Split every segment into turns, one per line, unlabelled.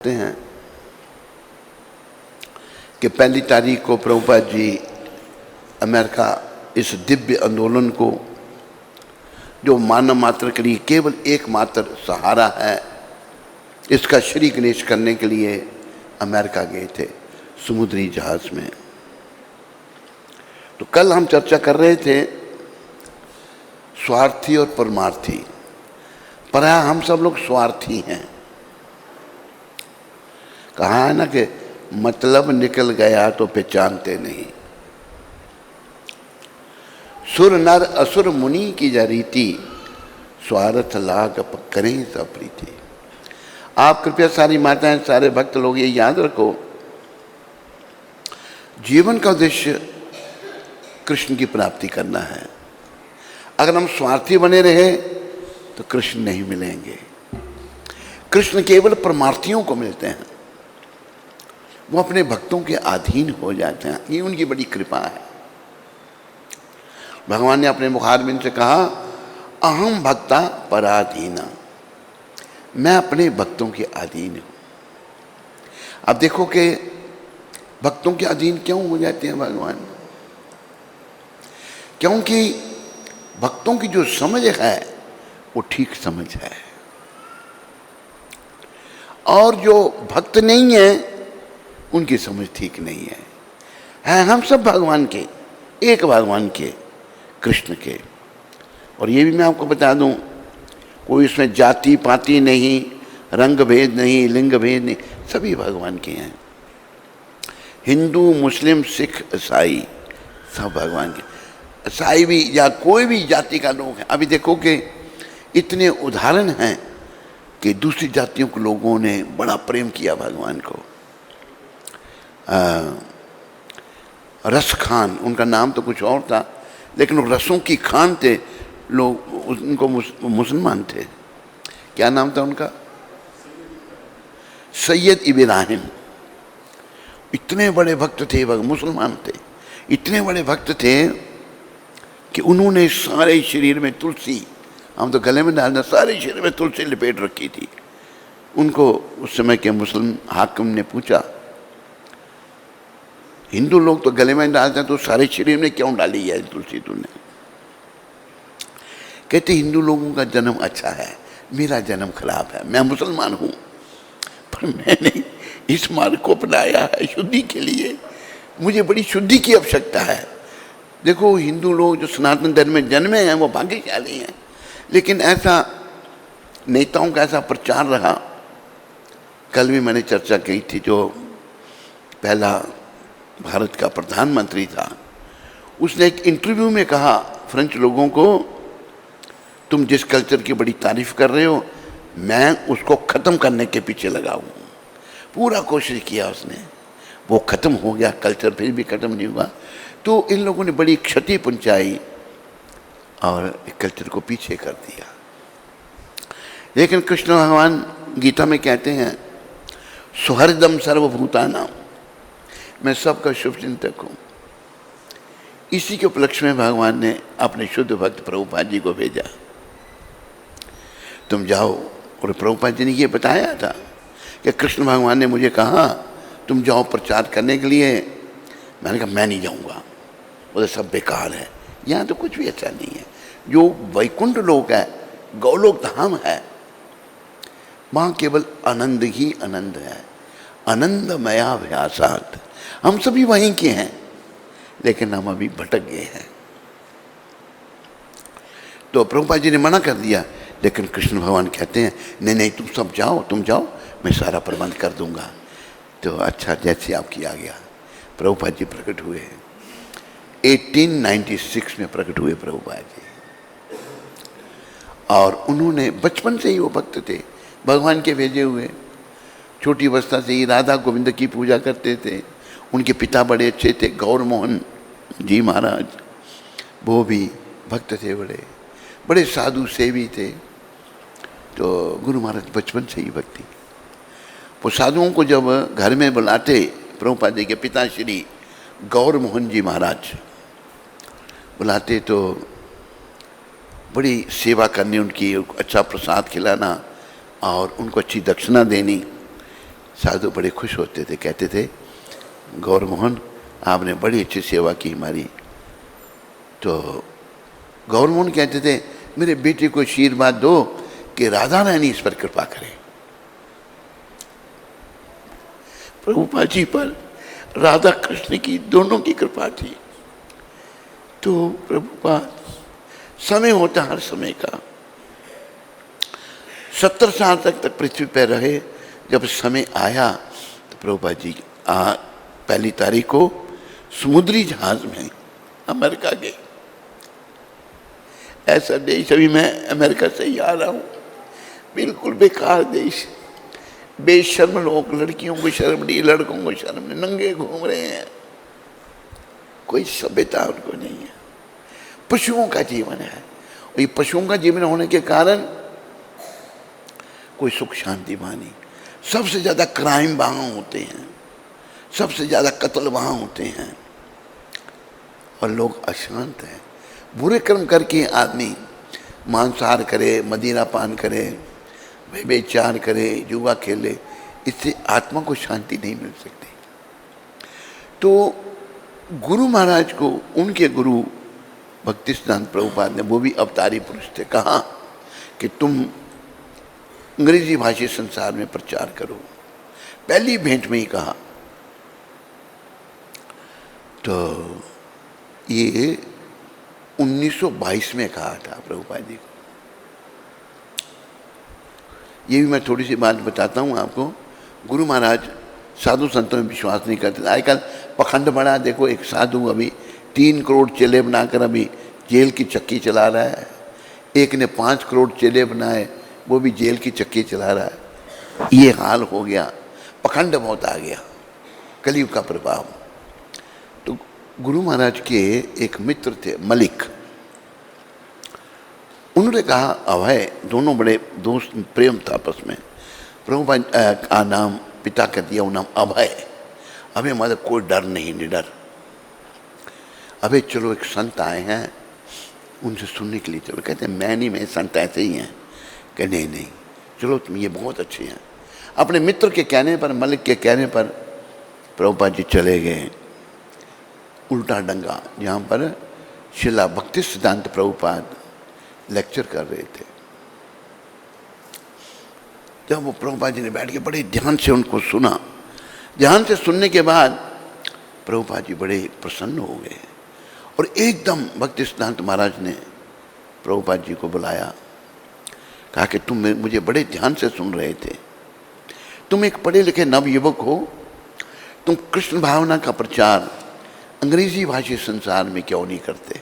हैं कि 1 तारीख को प्रभुपाद जी अमेरिका इस दिव्य आंदोलन को जो मानव मात्र के लिए केवल एकमात्र सहारा है, इसका श्री गणेश करने के लिए अमेरिका गए थे समुद्री जहाज में। तो कल हम चर्चा कर रहे थे स्वार्थी और परमार्थी। पर हम सब लोग स्वार्थी हैं। कहा है ना कि मतलब निकल गया तो पहचानते नहीं। सुर नर असुर मुनि की जा रीति, स्वार्थ लाग करें सब प्रीति। आप कृपया सारी माताएं, सारे भक्त लोग ये याद रखो, जीवन का उद्देश्य कृष्ण की प्राप्ति करना है। अगर हम स्वार्थी बने रहे तो कृष्ण नहीं मिलेंगे। कृष्ण केवल परमार्थियों को मिलते हैं, वो अपने भक्तों के अधीन हो जाते हैं। ये उनकी बड़ी कृपा है। भगवान ने अपने मुखारबिंद से कहा, अहम भक्ता पराधीना, मैं अपने भक्तों के अधीन हूं। अब देखो कि भक्तों के अधीन क्यों हो जाते हैं भगवान? क्योंकि भक्तों की जो समझ है वो ठीक समझ है, और जो भक्त नहीं है उनकी समझ ठीक नहीं है। हम सब भगवान के, एक भगवान के, कृष्ण के। और ये भी मैं आपको बता दूं, कोई इसमें जाति पाति नहीं, रंग भेद नहीं, लिंग भेद नहीं, सभी भगवान के हैं। हिंदू, मुस्लिम, सिख, ईसाई सब भगवान के। ईसाई भी या कोई भी जाति का लोग है। अभी देखो कि इतने उदाहरण हैं कि दूसरी जातियों के लोगों ने बड़ा प्रेम किया भगवान को। रस खान, उनका नाम तो कुछ और था, लेकिन वो रसों की खान थे लोग, उनको मुसलमान थे। क्या नाम था उनका? सैयद इब्राहिम। इतने बड़े भक्त थे, मुसलमान थे, इतने बड़े भक्त थे कि उन्होंने सारे शरीर में तुलसी, हम तो गले में डालना, सारे शरीर में तुलसी लपेट रखी थी। उनको उस समय के मुस्लिम हाकिम ने पूछा, हिंदू लोग तो गले में डालते हैं, तो सारे शरीर में क्यों डाली है तुलसी तूने? कहते हिंदू लोगों का जन्म अच्छा है, मेरा जन्म खराब है। मैं मुसलमान हूँ, पर मैंने इस मार्ग को अपनाया है शुद्धि के लिए। मुझे बड़ी शुद्धि की आवश्यकता है। देखो, हिंदू लोग जो सनातन धर्म में जन्मे हैं वो भाग्यशाली हैं, लेकिन ऐसा नेताओं का ऐसा प्रचार रहा। कल भी मैंने चर्चा की थी, जो पहला भारत का प्रधानमंत्री था, उसने एक इंटरव्यू में कहा फ्रेंच लोगों को, तुम जिस कल्चर की बड़ी तारीफ कर रहे हो, मैं उसको ख़त्म करने के पीछे लगा हूँ। पूरा कोशिश किया उसने, वो ख़त्म हो गया कल्चर, फिर भी ख़त्म नहीं हुआ। तो इन लोगों ने बड़ी क्षति पहुँचाई और कल्चर को पीछे कर दिया। लेकिन कृष्ण भगवान गीता में कहते हैं, सुहृदम सर्वभूतानां, मैं सबका शुभ चिंतक हूँ। इसी के उपलक्ष्य में भगवान ने अपने शुद्ध भक्त प्रभुपाद जी को भेजा, तुम जाओ। और प्रभुपाद जी ने ये बताया था कि कृष्ण भगवान ने मुझे कहा तुम जाओ प्रचार करने के लिए। मैंने कहा मैं नहीं जाऊँगा, वो तो सब बेकार है, यहाँ तो कुछ भी अच्छा नहीं है। जो वैकुंठ लोक है, गौलोक धाम है, वहाँ केवल आनंद ही आनंद है, आनंदमया व्यासात। हम सभी वहीं के हैं, लेकिन हम अभी भटक गए हैं। तो प्रभुपाद जी ने मना कर दिया, लेकिन कृष्ण भगवान कहते हैं नहीं नहीं, तुम सब जाओ, तुम जाओ, मैं सारा प्रबंध कर दूंगा। तो अच्छा, जैसे आप किया गया। प्रभुपाद जी प्रकट हुए 1896 में प्रकट हुए प्रभुपाद जी, और उन्होंने बचपन से ही वो भक्त थे, भगवान के भेजे हुए। छोटी अवस्था से ही राधा गोविंद की पूजा करते थे। उनके पिता बड़े अच्छे थे, गौर मोहन जी महाराज, वो भी भक्त थे, बड़े बड़े साधु सेवी थे। तो गुरु महाराज बचपन से ही भक्ति। वो साधुओं को जब घर में बुलाते, प्रभुपाद जी के पिता श्री गौर मोहन जी महाराज बुलाते, तो बड़ी सेवा करनी उनकी, अच्छा प्रसाद खिलाना और उनको अच्छी दक्षिणा देनी। साधु बड़े खुश होते थे, कहते थे गौर मोहन आपने बड़ी अच्छी सेवा की हमारी। तो गौर मोहन कहते थे मेरे बेटे को आशीर्वाद दो कि राधा रानी इस पर कृपा करे। प्रभुपाद जी पर राधा कृष्ण की दोनों की कृपा थी। तो प्रभुपाद समय होता हर समय का, 70 साल तक पृथ्वी पर रहे। जब समय आया तो प्रभुपाद जी पहली तारीख को समुद्री जहाज में अमेरिका गए। ऐसा देश, अभी मैं अमेरिका से ही आ रहा हूँ, बिल्कुल बेकार देश, बेशर्म लोग, लड़कियों को शर्म नहीं, लड़कों को शर्म नहीं, नंगे घूम रहे हैं, कोई सभ्यता उनको नहीं है, पशुओं का जीवन है। और ये पशुओं का जीवन होने के कारण कोई सुख शांति वहाँ नहीं। सबसे ज़्यादा क्राइम वहाँ होते हैं, सबसे ज़्यादा कत्ल वहाँ होते हैं, और लोग अशांत हैं। बुरे कर्म करके आदमी मांसाहार करे, मदिरा पान करे, व्यभिचार करे, जुआ खेले, इससे आत्मा को शांति नहीं मिल सकती। तो गुरु महाराज को उनके गुरु भक्तिसिद्धांत प्रभुपाद ने, वो भी अवतारी पुरुष थे, कहा कि तुम अंग्रेजी भाषी संसार में प्रचार करो। पहली भेंट में ही कहा। तो ये 1922 में कहा था प्रभुपाद जी को। ये भी मैं थोड़ी सी बात बताता हूँ आपको। गुरु महाराज साधु संतों में विश्वास नहीं करते। आजकल पखंड बढ़ा, देखो एक साधु अभी 3 करोड़ चेले बनाकर अभी जेल की चक्की चला रहा है, एक ने 5 करोड़ चेले बनाए, वो भी जेल की चक्की चला रहा है। ये हाल हो गया, पखंड बहुत आ गया, कलयुग का प्रभाव। तो गुरु महाराज के एक मित्र थे मलिक, उन्होंने कहा अभय, दोनों बड़े दोस्त, प्रेम था आपस में। प्रभुपाद का नाम, पिता का दिया वो नाम अभय। अभय मतलब कोई डर नहीं, निडर। अभय चलो एक संत आए हैं, उनसे सुनने के लिए चलो। कहते हैं मैं नहीं, मैं संत ऐसे ही हैं। कह नहीं नहीं चलो तुम, ये बहुत अच्छे हैं। अपने मित्र के कहने पर, मलिक के कहने पर प्रभुपाद जी चले गए उल्टा डंगा, जहाँ पर शिला भक्ति सिद्धांत प्रभुपाद लेक्चर कर रहे थे। जब वो प्रभुपाद जी ने बैठ के बड़े ध्यान से उनको सुना, ध्यान से सुनने के बाद प्रभुपाद जी बड़े प्रसन्न हो गए, और एकदम भक्ति सिद्धांत महाराज ने प्रभुपाद जी को बुलाया, कहा कि तुम मुझे बड़े ध्यान से सुन रहे थे, तुम एक पढ़े लिखे नवयुवक हो, तुम कृष्ण भावना का प्रचार अंग्रेजी भाषी संसार में क्यों नहीं करते।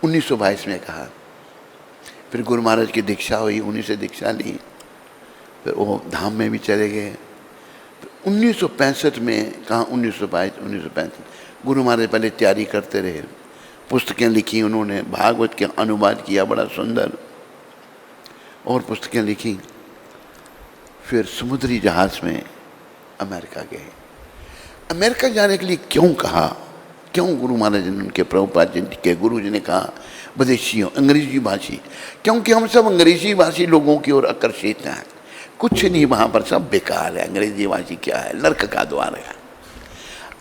1922 में कहा। फिर गुरु महाराज की दीक्षा हुई, उन्हीं से दीक्षा ली, फिर वो धाम में भी चले गए। 1965 में कहा, 1965 गुरु महाराज पहले तैयारी करते रहे, पुस्तकें लिखी उन्होंने, भागवत के अनुवाद किया बड़ा सुंदर, और पुस्तकें लिखी। फिर समुद्री जहाज में अमेरिका गए। अमेरिका जाने के लिए क्यों कहा, क्यों गुरु महाराज ने, उनके प्रभुपाद जी के गुरु जी ने कहा विदेशियों, अंग्रेजी भाषी, क्योंकि हम सब अंग्रेजी भाषी लोगों की ओर आकर्षित हैं। कुछ नहीं, वहाँ पर सब बेकार है। अंग्रेजी भाषी क्या है, नर्क का द्वार है।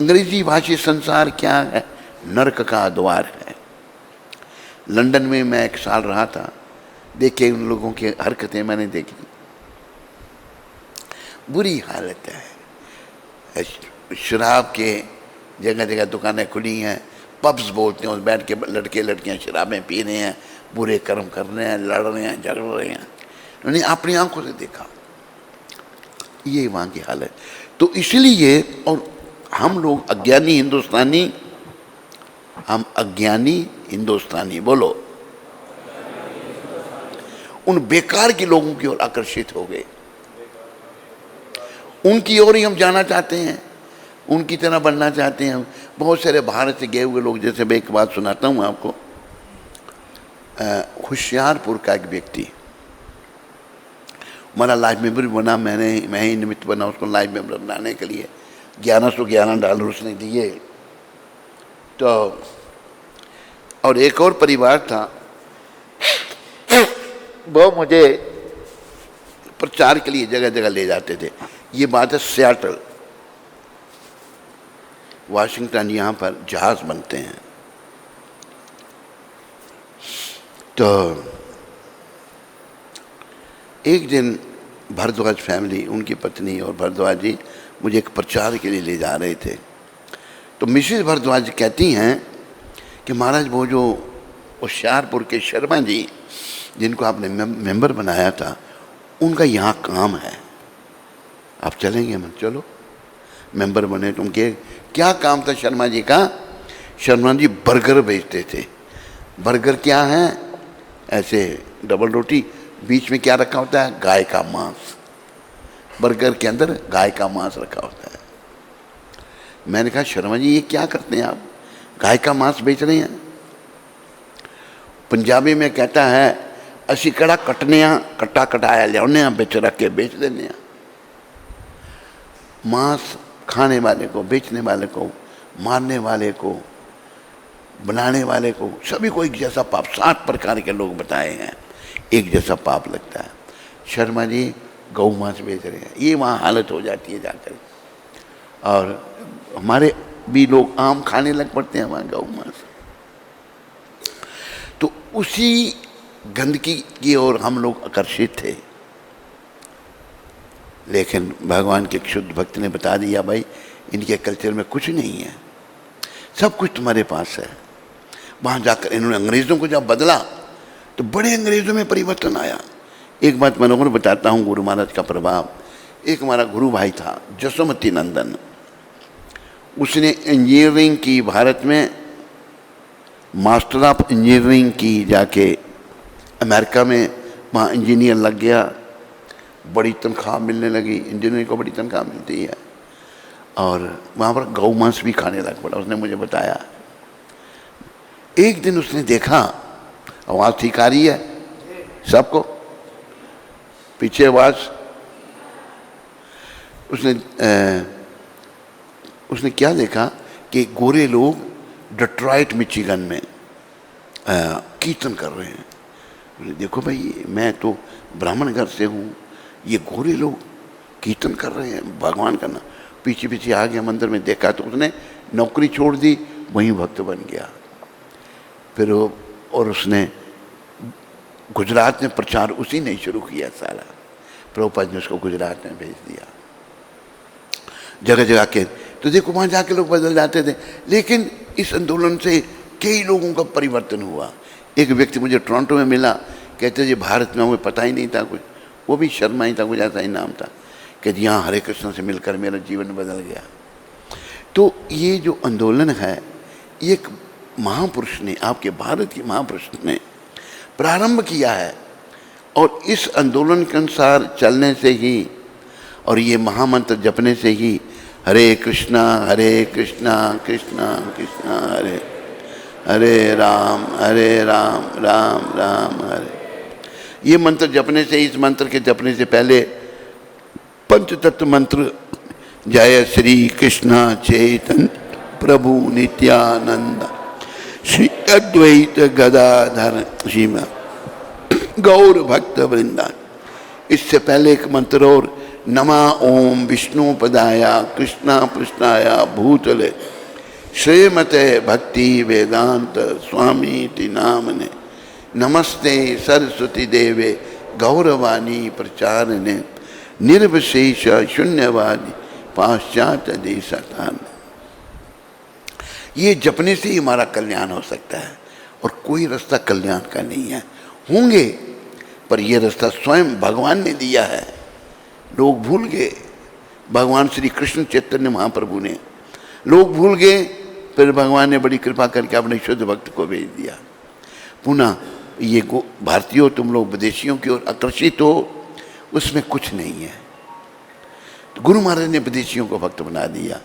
अंग्रेजी भाषी संसार क्या है, नर्क का द्वार है। लंदन में मैं 1 साल रहा था, देखे उन लोगों की हरकतें मैंने देखी, बुरी हालत है। शराब के जगह जगह दुकानें खुली हैं, पब्स बोलते हैं, उस बैठ के लड़के लड़कियां शराबें पी रहे हैं, बुरे कर्म कर रहे हैं, लड़ रहे हैं, झगड़ रहे हैं। उन्होंने अपनी आंखों से देखा, ये वहाँ की हालत। तो इसलिए, और हम लोग अज्ञानी हिंदुस्तानी, हम अज्ञानी हिंदुस्तानी, बोलो, उन बेकार के लोगों की ओर आकर्षित हो गए। उनकी ओर ही हम जाना चाहते हैं, उनकी तरह बनना चाहते हैं। बहुत सारे भारत से गए हुए लोग, जैसे मैं एक बात सुनाता हूँ आपको। होशियारपुर का एक व्यक्ति, हमारा लाइफ मेंबर बना, मैं ही निमित्त बना उसको लाइफ मेंबर बनाने के लिए। $1111 उसने दिए। तो और एक और परिवार था, वो मुझे प्रचार के लिए जगह जगह ले जाते थे। ये बात है सियाटल, वाशिंगटन, यहाँ पर जहाज बनते हैं। तो एक दिन भारद्वाज फैमिली, उनकी पत्नी और भारद्वाज जी मुझे एक प्रचार के लिए ले जा रहे थे। तो मिसेज भारद्वाज कहती हैं कि महाराज वो जो होशियारपुर के शर्मा जी जिनको आपने मेंबर बनाया था, उनका यहाँ काम है, आप चलेंगे? मैं चलो, मेंबर बने। तुम के क्या काम था शर्मा जी का? शर्मा जी बर्गर बेचते थे। बर्गर क्या है? ऐसे डबल रोटी, बीच में क्या रखा होता है? गाय का मांस। बर्गर के अंदर गाय का मांस रखा होता है। मैंने कहा शर्मा जी ये क्या करते हैं आप, गाय का मांस बेच रहे हैं? पंजाबी में कहता है असी कड़ा कटने, कट्टा कटाया लिया बिच रख के बेच देने। मांस खाने वाले को, बेचने वाले को, मारने वाले को, बनाने वाले को, सभी को एक जैसा पाप, 7 प्रकार के लोग बताए हैं, एक जैसा पाप लगता है। शर्मा जी गौ मांस बेच रहे हैं, ये वहाँ हालत हो जाती है जाकर। और हमारे भी लोग आम खाने लग पड़ते हैं वहाँ गौ मांस। तो उसी गंदगी की ओर हम लोग आकर्षित थे। लेकिन भगवान के शुद्ध भक्त ने बता दिया भाई इनके कल्चर में कुछ नहीं है, सब कुछ तुम्हारे पास है। वहाँ जाकर इन्होंने अंग्रेज़ों को जब बदला तो बड़े अंग्रेज़ों में परिवर्तन आया। एक बात मैं लोगों को बताता हूँ, गुरु महाराज का प्रभाव। एक हमारा गुरु भाई था जसोमती नंदन, उसने इंजीनियरिंग की, भारत में मास्टर ऑफ इंजीनियरिंग की, जाके अमेरिका में वहाँ इंजीनियर लग गया, बड़ी तनख्वाह मिलने लगी, इंजीनियर को बड़ी तनख्वाह मिलती है। और वहाँ पर गौ मांस भी खाने लग पड़ा। उसने मुझे बताया एक दिन उसने देखा, आवाज़ ठीक आ रही है सबको? पीछे आवाज़। उसने क्या देखा कि गोरे लोग डेट्रॉइट मिचिगन में कीर्तन कर रहे हैं। देखो भाई मैं तो ब्राह्मण घर से हूँ, ये गोरे लोग कीर्तन कर रहे हैं, भगवान का नाम। पीछे पीछे आ गया मंदिर में, देखा तो उसने नौकरी छोड़ दी, वहीं भक्त बन गया। फिर और उसने गुजरात में प्रचार उसी ने शुरू किया सारा। प्रभुपाद ने उसको गुजरात में भेज दिया, जगह जगह के। तो देखो वहाँ जाके लोग बदल जाते थे। लेकिन इस आंदोलन से कई लोगों का परिवर्तन हुआ। एक व्यक्ति मुझे टोरंटो में मिला, कहते जी भारत में हमें पता ही नहीं था कुछ, वो भी शर्मा ही था, कुछ ऐसा ही नाम था, कि यहाँ हरे कृष्ण से मिलकर मेरा जीवन बदल गया। तो ये जो आंदोलन है, एक महापुरुष ने, आपके भारत के महापुरुष ने प्रारंभ किया है। और इस आंदोलन के अनुसार चलने से ही और ये महामंत्र जपने से ही हरे कृष्णा कृष्णा कृष्णा हरे हरे राम राम राम हरे, ये मंत्र जपने से, इस मंत्र के जपने से पहले पंचतत्व मंत्र जय श्री कृष्णा चैतन्य प्रभु नित्यानंद श्री अद्वैत गदाधर श्रीमा गौर भक्त वृंदा, इससे पहले एक मंत्र और नमा ओम विष्णु पदाया कृष्णा पृष्ठाया भूतले श्रीमते भक्ति वेदांत स्वामी ति नामने नमस्ते सरस्वती देवे गौरवाणी प्रचारने निर्विशेष शून्यवादी पाश्चात्य देशान। ये जपने से ही हमारा कल्याण हो सकता है, और कोई रास्ता कल्याण का नहीं है। होंगे पर यह रास्ता स्वयं भगवान ने दिया है, लोग भूल गए। भगवान श्री कृष्ण चैतन्य महाप्रभु ने, लोग भूल गए, फिर भगवान ने बड़ी कृपा करके अपने शुद्ध भक्त को भेज दिया। पुनः ये भारतीयों, तुम लोग विदेशियों की ओर आकर्षित हो, उसमें कुछ नहीं है। तो गुरु महाराज ने विदेशियों को भक्त बना दिया,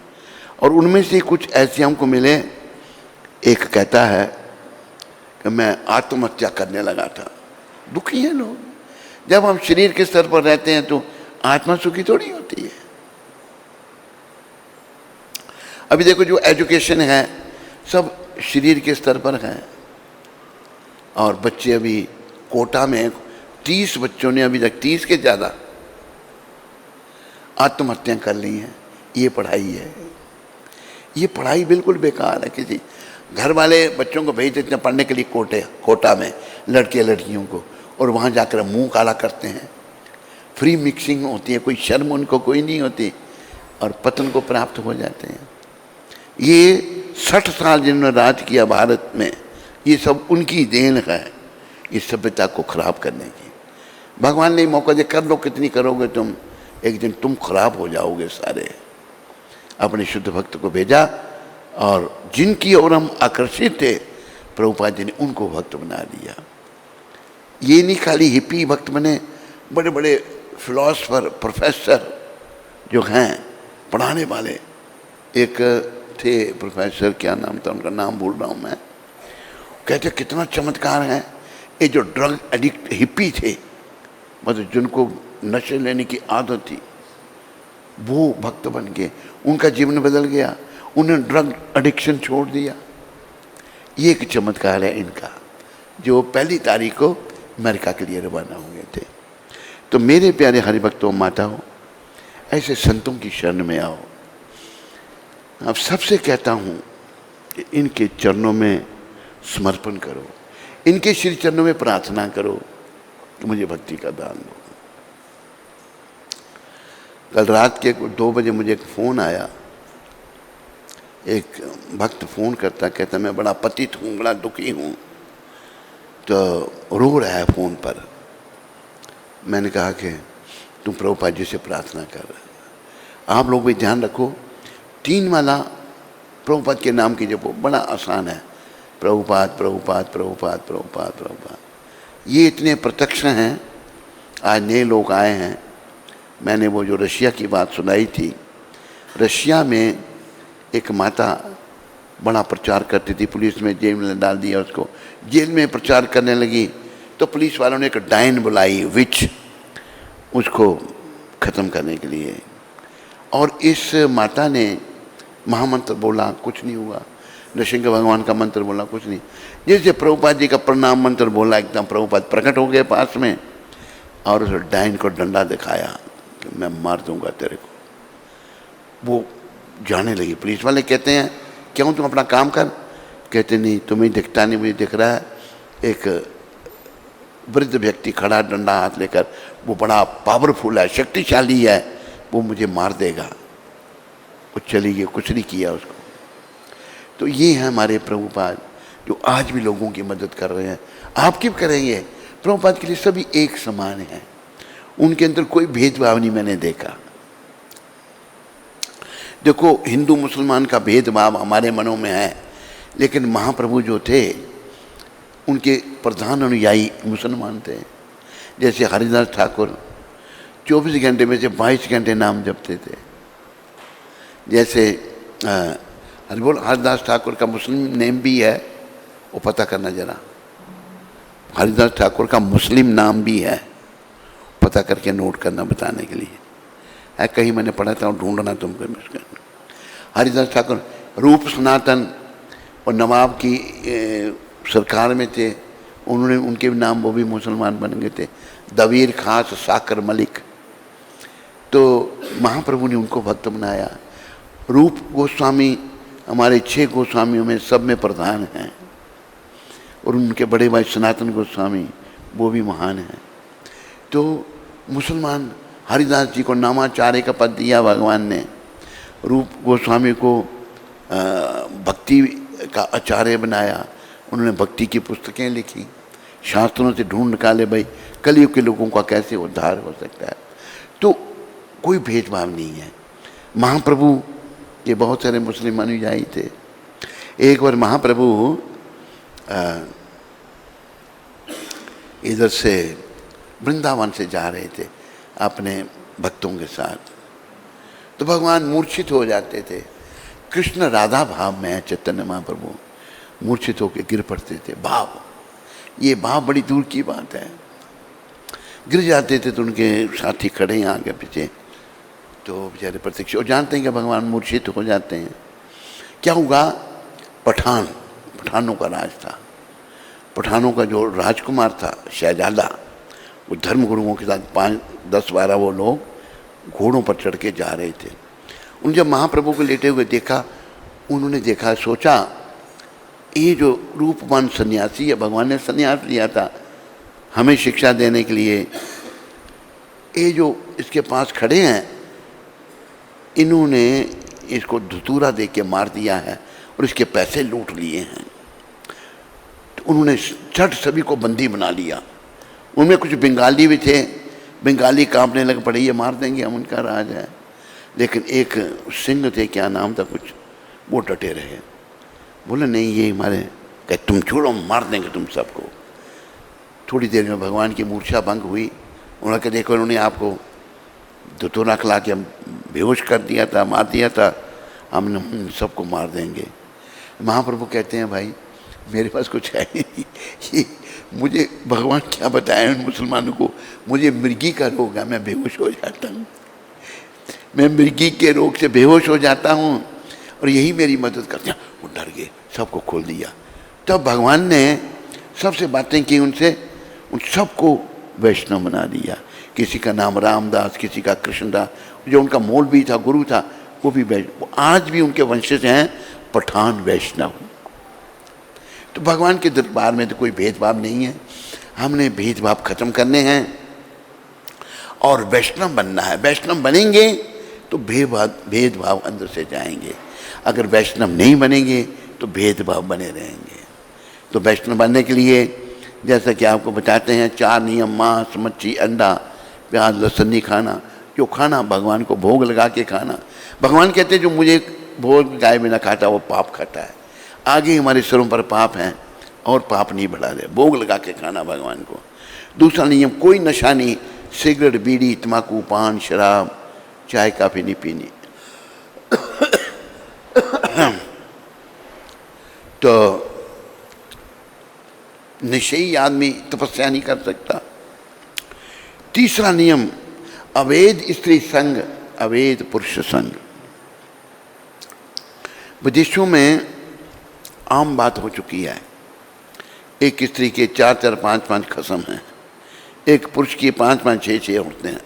और उनमें से कुछ ऐसे हमको मिले। एक कहता है कि मैं आत्महत्या करने लगा था। दुखी है लोग। जब हम शरीर के स्तर पर रहते हैं तो आत्मा सुखी थोड़ी होती है। अभी देखो जो एजुकेशन है सब शरीर के स्तर पर है, और बच्चे अभी कोटा में 30 बच्चों ने अभी तक, 30 के ज़्यादा आत्महत्या कर ली हैं। ये पढ़ाई है? ये पढ़ाई बिल्कुल बेकार है। किसी घर वाले बच्चों को भेज देते हैं पढ़ने के लिए कोटा में, लड़के लड़कियों को, और वहाँ जाकर मुंह काला करते हैं। फ्री मिक्सिंग होती है, कोई शर्म उनको कोई नहीं होती, और पतन को प्राप्त हो जाते हैं। ये 60 साल जिन्होंने राज किया भारत में, ये सब उनकी देन है इस सभ्यता को खराब करने की। भगवान ने मौका दिया, कर लो, कितनी करोगे तुम, एक दिन तुम खराब हो जाओगे सारे। अपने शुद्ध भक्त को भेजा, और जिनकी ओर हम आकर्षित थे प्रभुपाद जी ने उनको भक्त बना दिया। ये नहीं खाली हिप्पी भक्त बने, बड़े बड़े फिलोसफर प्रोफेसर जो हैं पढ़ाने वाले, एक थे प्रोफेसर, क्या नाम था उनका, नाम भूल रहा हूँ मैं, कहते कितना चमत्कार है। ये जो ड्रग एडिक्ट हिप्पी थे, मतलब जिनको नशे लेने की आदत थी, वो भक्त बन गए, उनका जीवन बदल गया, उन्होंने ड्रग एडिक्शन छोड़ दिया। ये एक चमत्कार है इनका, जो 1 तारीख को अमेरिका के लिए रवाना हो गए थे। तो मेरे प्यारे हरिभक्तों, माताओं, ऐसे संतों की शरण में आओ। अब सबसे कहता हूँ कि इनके चरणों में समर्पण करो, इनके श्री चरणों में प्रार्थना करो कि मुझे भक्ति का दान दो। कल रात के 2 बजे मुझे एक फ़ोन आया, एक भक्त फ़ोन करता, कहता मैं बड़ा पतित हूँ, बड़ा दुखी हूँ, तो रो रहा है फ़ोन पर। मैंने कहा कि तुम प्रभुपाद जी से प्रार्थना कर। आप लोग भी ध्यान रखो, 3 माला प्रभुपाद के नाम की जपो, बड़ा आसान है। प्रभुपाद प्रभुपाद प्रभुपाद प्रभुपाद प्रभुपाद, ये इतने प्रत्यक्ष हैं। आज नए लोग आए हैं, मैंने वो जो रशिया की बात सुनाई थी, रशिया में एक माता बड़ा प्रचार करती थी, पुलिस में जेल में डाल दिया उसको, जेल में प्रचार करने लगी तो पुलिस वालों ने एक डायन बुलाई, विच, उसको ख़त्म करने के लिए। और इस माता ने महामंत्र बोला, कुछ नहीं हुआ। नृसिंह भगवान का मंत्र बोला, कुछ नहीं। जैसे प्रभुपाद जी का प्रणाम मंत्र बोला, एकदम प्रभुपाद प्रकट हो गए पास में, और उस डायन को डंडा दिखाया कि मैं मार दूंगा तेरे को। वो जाने लगी। पुलिस वाले कहते हैं क्यों, तुम अपना काम कर। कहते नहीं, तुम्हें दिखता नहीं, मुझे दिख रहा है। एक वृद्ध व्यक्ति खड़ा डंडा हाथ लेकर, वो बड़ा पावरफुल है, शक्तिशाली है, वो मुझे मार देगा। वो चली गई, कुछ नहीं किया उसको। तो ये है हमारे प्रभुपाद, जो आज भी लोगों की मदद कर रहे हैं। आप क्यों करेंगे? प्रभुपाद के लिए सभी एक समान हैं, उनके अंदर कोई भेदभाव नहीं मैंने देखा। देखो, हिंदू मुसलमान का भेदभाव हमारे मनों में है, लेकिन महाप्रभु जो थे उनके प्रधान अनुयायी मुसलमान थे। जैसे हरिदास ठाकुर 24 घंटे में से 22 घंटे नाम जपते थे। जैसे हरिदास ठाकुर का मुस्लिम नेम भी है, वो पता करना जरा। हरिदास ठाकुर का मुस्लिम नाम भी है, पता करके नोट करना, बताने के लिए है। कहीं मैंने पढ़ा था, ढूंढना तुमको मुश्किल। हरिदास ठाकुर रूप सनातन और नवाब की सरकार में थे, उन्होंने उनके नाम, वो भी मुसलमान बन गए थे। दवीर खास साकर मलिक, तो महाप्रभु ने उनको भक्त बनाया। रूप गोस्वामी हमारे 6 गोस्वामियों में सब में प्रधान हैं, और उनके बड़े भाई सनातन गोस्वामी वो भी महान हैं। तो मुसलमान हरिदास जी को नामाचार्य का पद दिया भगवान ने, रूप गोस्वामी को भक्ति का आचार्य बनाया। उन्होंने भक्ति की पुस्तकें लिखी, शास्त्रों से ढूंढ निकाले भाई कलयुग के लोगों का कैसे उद्धार हो सकता है। तो कोई भेदभाव नहीं है। महाप्रभु के बहुत सारे मुस्लिम अनुयायी थे। एक बार महाप्रभु इधर से वृंदावन से जा रहे थे अपने भक्तों के साथ, तो भगवान मूर्छित हो जाते थे। कृष्ण राधा भाव में है, चैतन्य महाप्रभु मूर्छित होकर गिर पड़ते थे। भाव, ये भाव बड़ी दूर की बात है। गिर जाते थे तो उनके साथी खड़े हैं आगे पीछे, तो बेचारे प्रत्यक्ष और जानते हैं कि भगवान मूर्छित हो जाते हैं। क्या हुआ? पठानों का राज था। पठानों का जो राजकुमार था शहजादा, वो धर्मगुरुओं के साथ 5, 10, 12 वो लोग घोड़ों पर चढ़ के जा रहे थे। उन जब महाप्रभु को लेटे हुए देखा, उन्होंने देखा, सोचा ये जो रूपवान सन्यासी है, भगवान ने सन्यास लिया था हमें शिक्षा देने के लिए, ये जो इसके पास खड़े हैं इन्होंने इसको धतूरा दे के मार दिया है और इसके पैसे लूट लिए हैं। तो उन्होंने झट सभी को बंदी बना लिया। उनमें कुछ बंगाली भी थे, बंगाली कांपने लग पड़े, ये मार देंगे, हम उनका राज है। लेकिन एक सिंह थे, क्या नाम था कुछ, वो डटे रहे, बोले नहीं ये हमारे, कहे तुम छोड़ो, मार देंगे तुम सबको। थोड़ी देर में भगवान की मूर्छा भंग हुई। उन्होंने कहा देखो इन्होंने आपको धतूरा खिला के बेहोश कर दिया था, मार दिया था, हम सबको मार देंगे। महाप्रभु कहते हैं भाई मेरे पास कुछ है नहीं, मुझे भगवान क्या बताया उन मुसलमानों को, मुझे मृगी का रोग है, मैं बेहोश हो जाता हूँ, मैं मृगी के रोग से बेहोश हो जाता हूँ और यही मेरी मदद करते हैं। वो डर गए, सबको खोल दिया। तब भगवान ने सबसे बातें की उनसे, उन सबको वैष्णव बना दिया। किसी का नाम रामदास, किसी का कृष्णदास, जो उनका मौलवी था, गुरु था, वो भी वैष्णव। आज भी उनके वंशज हैं पठान वैष्णव। तो भगवान के दरबार में तो कोई भेदभाव नहीं है, हमने भेदभाव खत्म करने हैं और वैष्णव बनना है। वैष्णव बनेंगे तो भेदभाव अंदर से जाएंगे, अगर वैष्णव नहीं बनेंगे तो भेदभाव बने रहेंगे। तो वैष्णव बनने के लिए जैसा कि आपको बताते हैं 4 नियम, मांस, मच्छी, अंडा, प्याज, लहसुन नहीं खाना। जो खाना भगवान को भोग लगा के खाना। भगवान कहते हैं जो मुझे भोग गाय बिना खाता वो पाप खाता है। आगे हमारे सिरों पर पाप हैं और पाप नहीं बढ़ा दे, भोग लगा के खाना भगवान को। दूसरा नियम, कोई नशा नहीं, सिगरेट, बीड़ी, तम्बाकू, पान, शराब, चाय, काफ़ी नहीं पीनी। तो नशेई आदमी तपस्या नहीं कर सकता। तीसरा नियम, अवैध स्त्री संग, अवैध पुरुष संग। विदेशों में आम बात हो चुकी है, एक स्त्री के 4-4, 5-5 खसम हैं, एक पुरुष की 5-5, 6-6 औरतें हैं।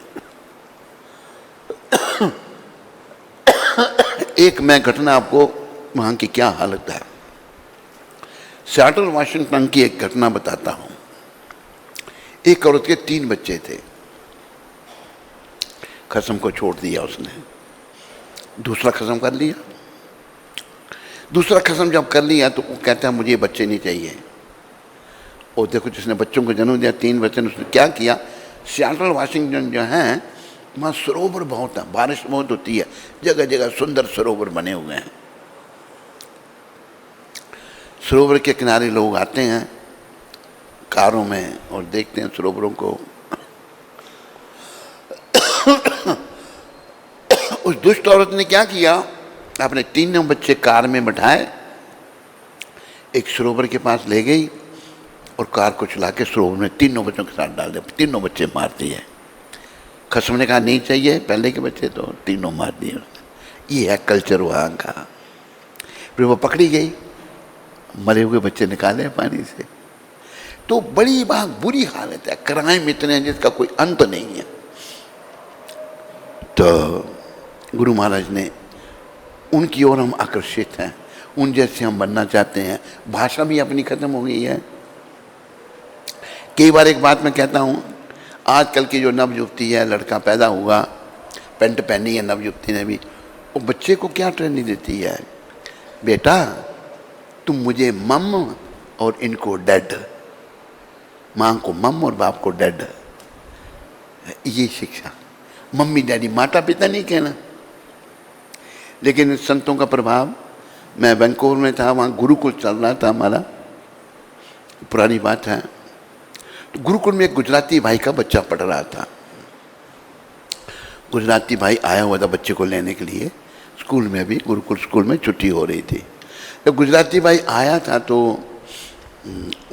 एक मैं घटना आपको वहाँ की क्या हालत है, सियाटल वाशिंगटन की एक घटना बताता हूँ। एक औरत के 3 बच्चे थे, खसम को छोड़ दिया उसने, दूसरा खसम कर लिया। दूसरा खसम जब कर लिया तो वो कहता है मुझे बच्चे नहीं चाहिए। और देखो जिसने बच्चों को जन्म दिया, 3 बच्चे, उसने क्या किया, सियाटल वाशिंगटन जो है वहाँ सरोवर बहुत है, बारिश बहुत होती है, जगह जगह सुंदर सरोवर बने हुए हैं। सरोवर के किनारे लोग आते हैं कारों में और देखते हैं सरोवरों को। उस दुष्ट औरत ने क्या किया, अपने 3 बच्चे कार में बैठाए, एक सरोवर के पास ले गई और कार को चला के सरोवर में 3 बच्चों के साथ डाल दिया। 3 बच्चे मार दिए। खसम ने कहा नहीं चाहिए, पहले के बच्चे तो 3 मार दिए। ये है कल्चर वहाँ का। फिर वो पकड़ी गई, मरे हुए बच्चे निकाले पानी से। तो बड़ी बात, बुरी हालत है, क्राइम इतने हैं जिसका कोई अंत नहीं है। तो गुरु महाराज ने, उनकी ओर हम आकर्षित हैं, उन जैसे हम बनना चाहते हैं। भाषा भी अपनी खत्म हो गई है। कई बार एक बात मैं कहता हूँ, आजकल की जो नवयुवती है, लड़का पैदा हुआ, पैंट पहनी है नवयुवती ने भी, वो बच्चे को क्या ट्रेनिंग देती है, बेटा तुम मुझे मम और इनको डैड, माँ को मम और बाप को डैड। ये शिक्षा, मम्मी डैडी, माता पिता नहीं कहना। लेकिन संतों का प्रभाव, मैं वैंकूवर में था, वहाँ गुरुकुल चल रहा था हमारा, पुरानी बात है। तो गुरुकुल में एक गुजराती भाई का बच्चा पढ़ रहा था। गुजराती भाई आया हुआ था बच्चे को लेने के लिए स्कूल में, भी गुरुकुल स्कूल में छुट्टी हो रही थी। जब गुजराती भाई आया था तो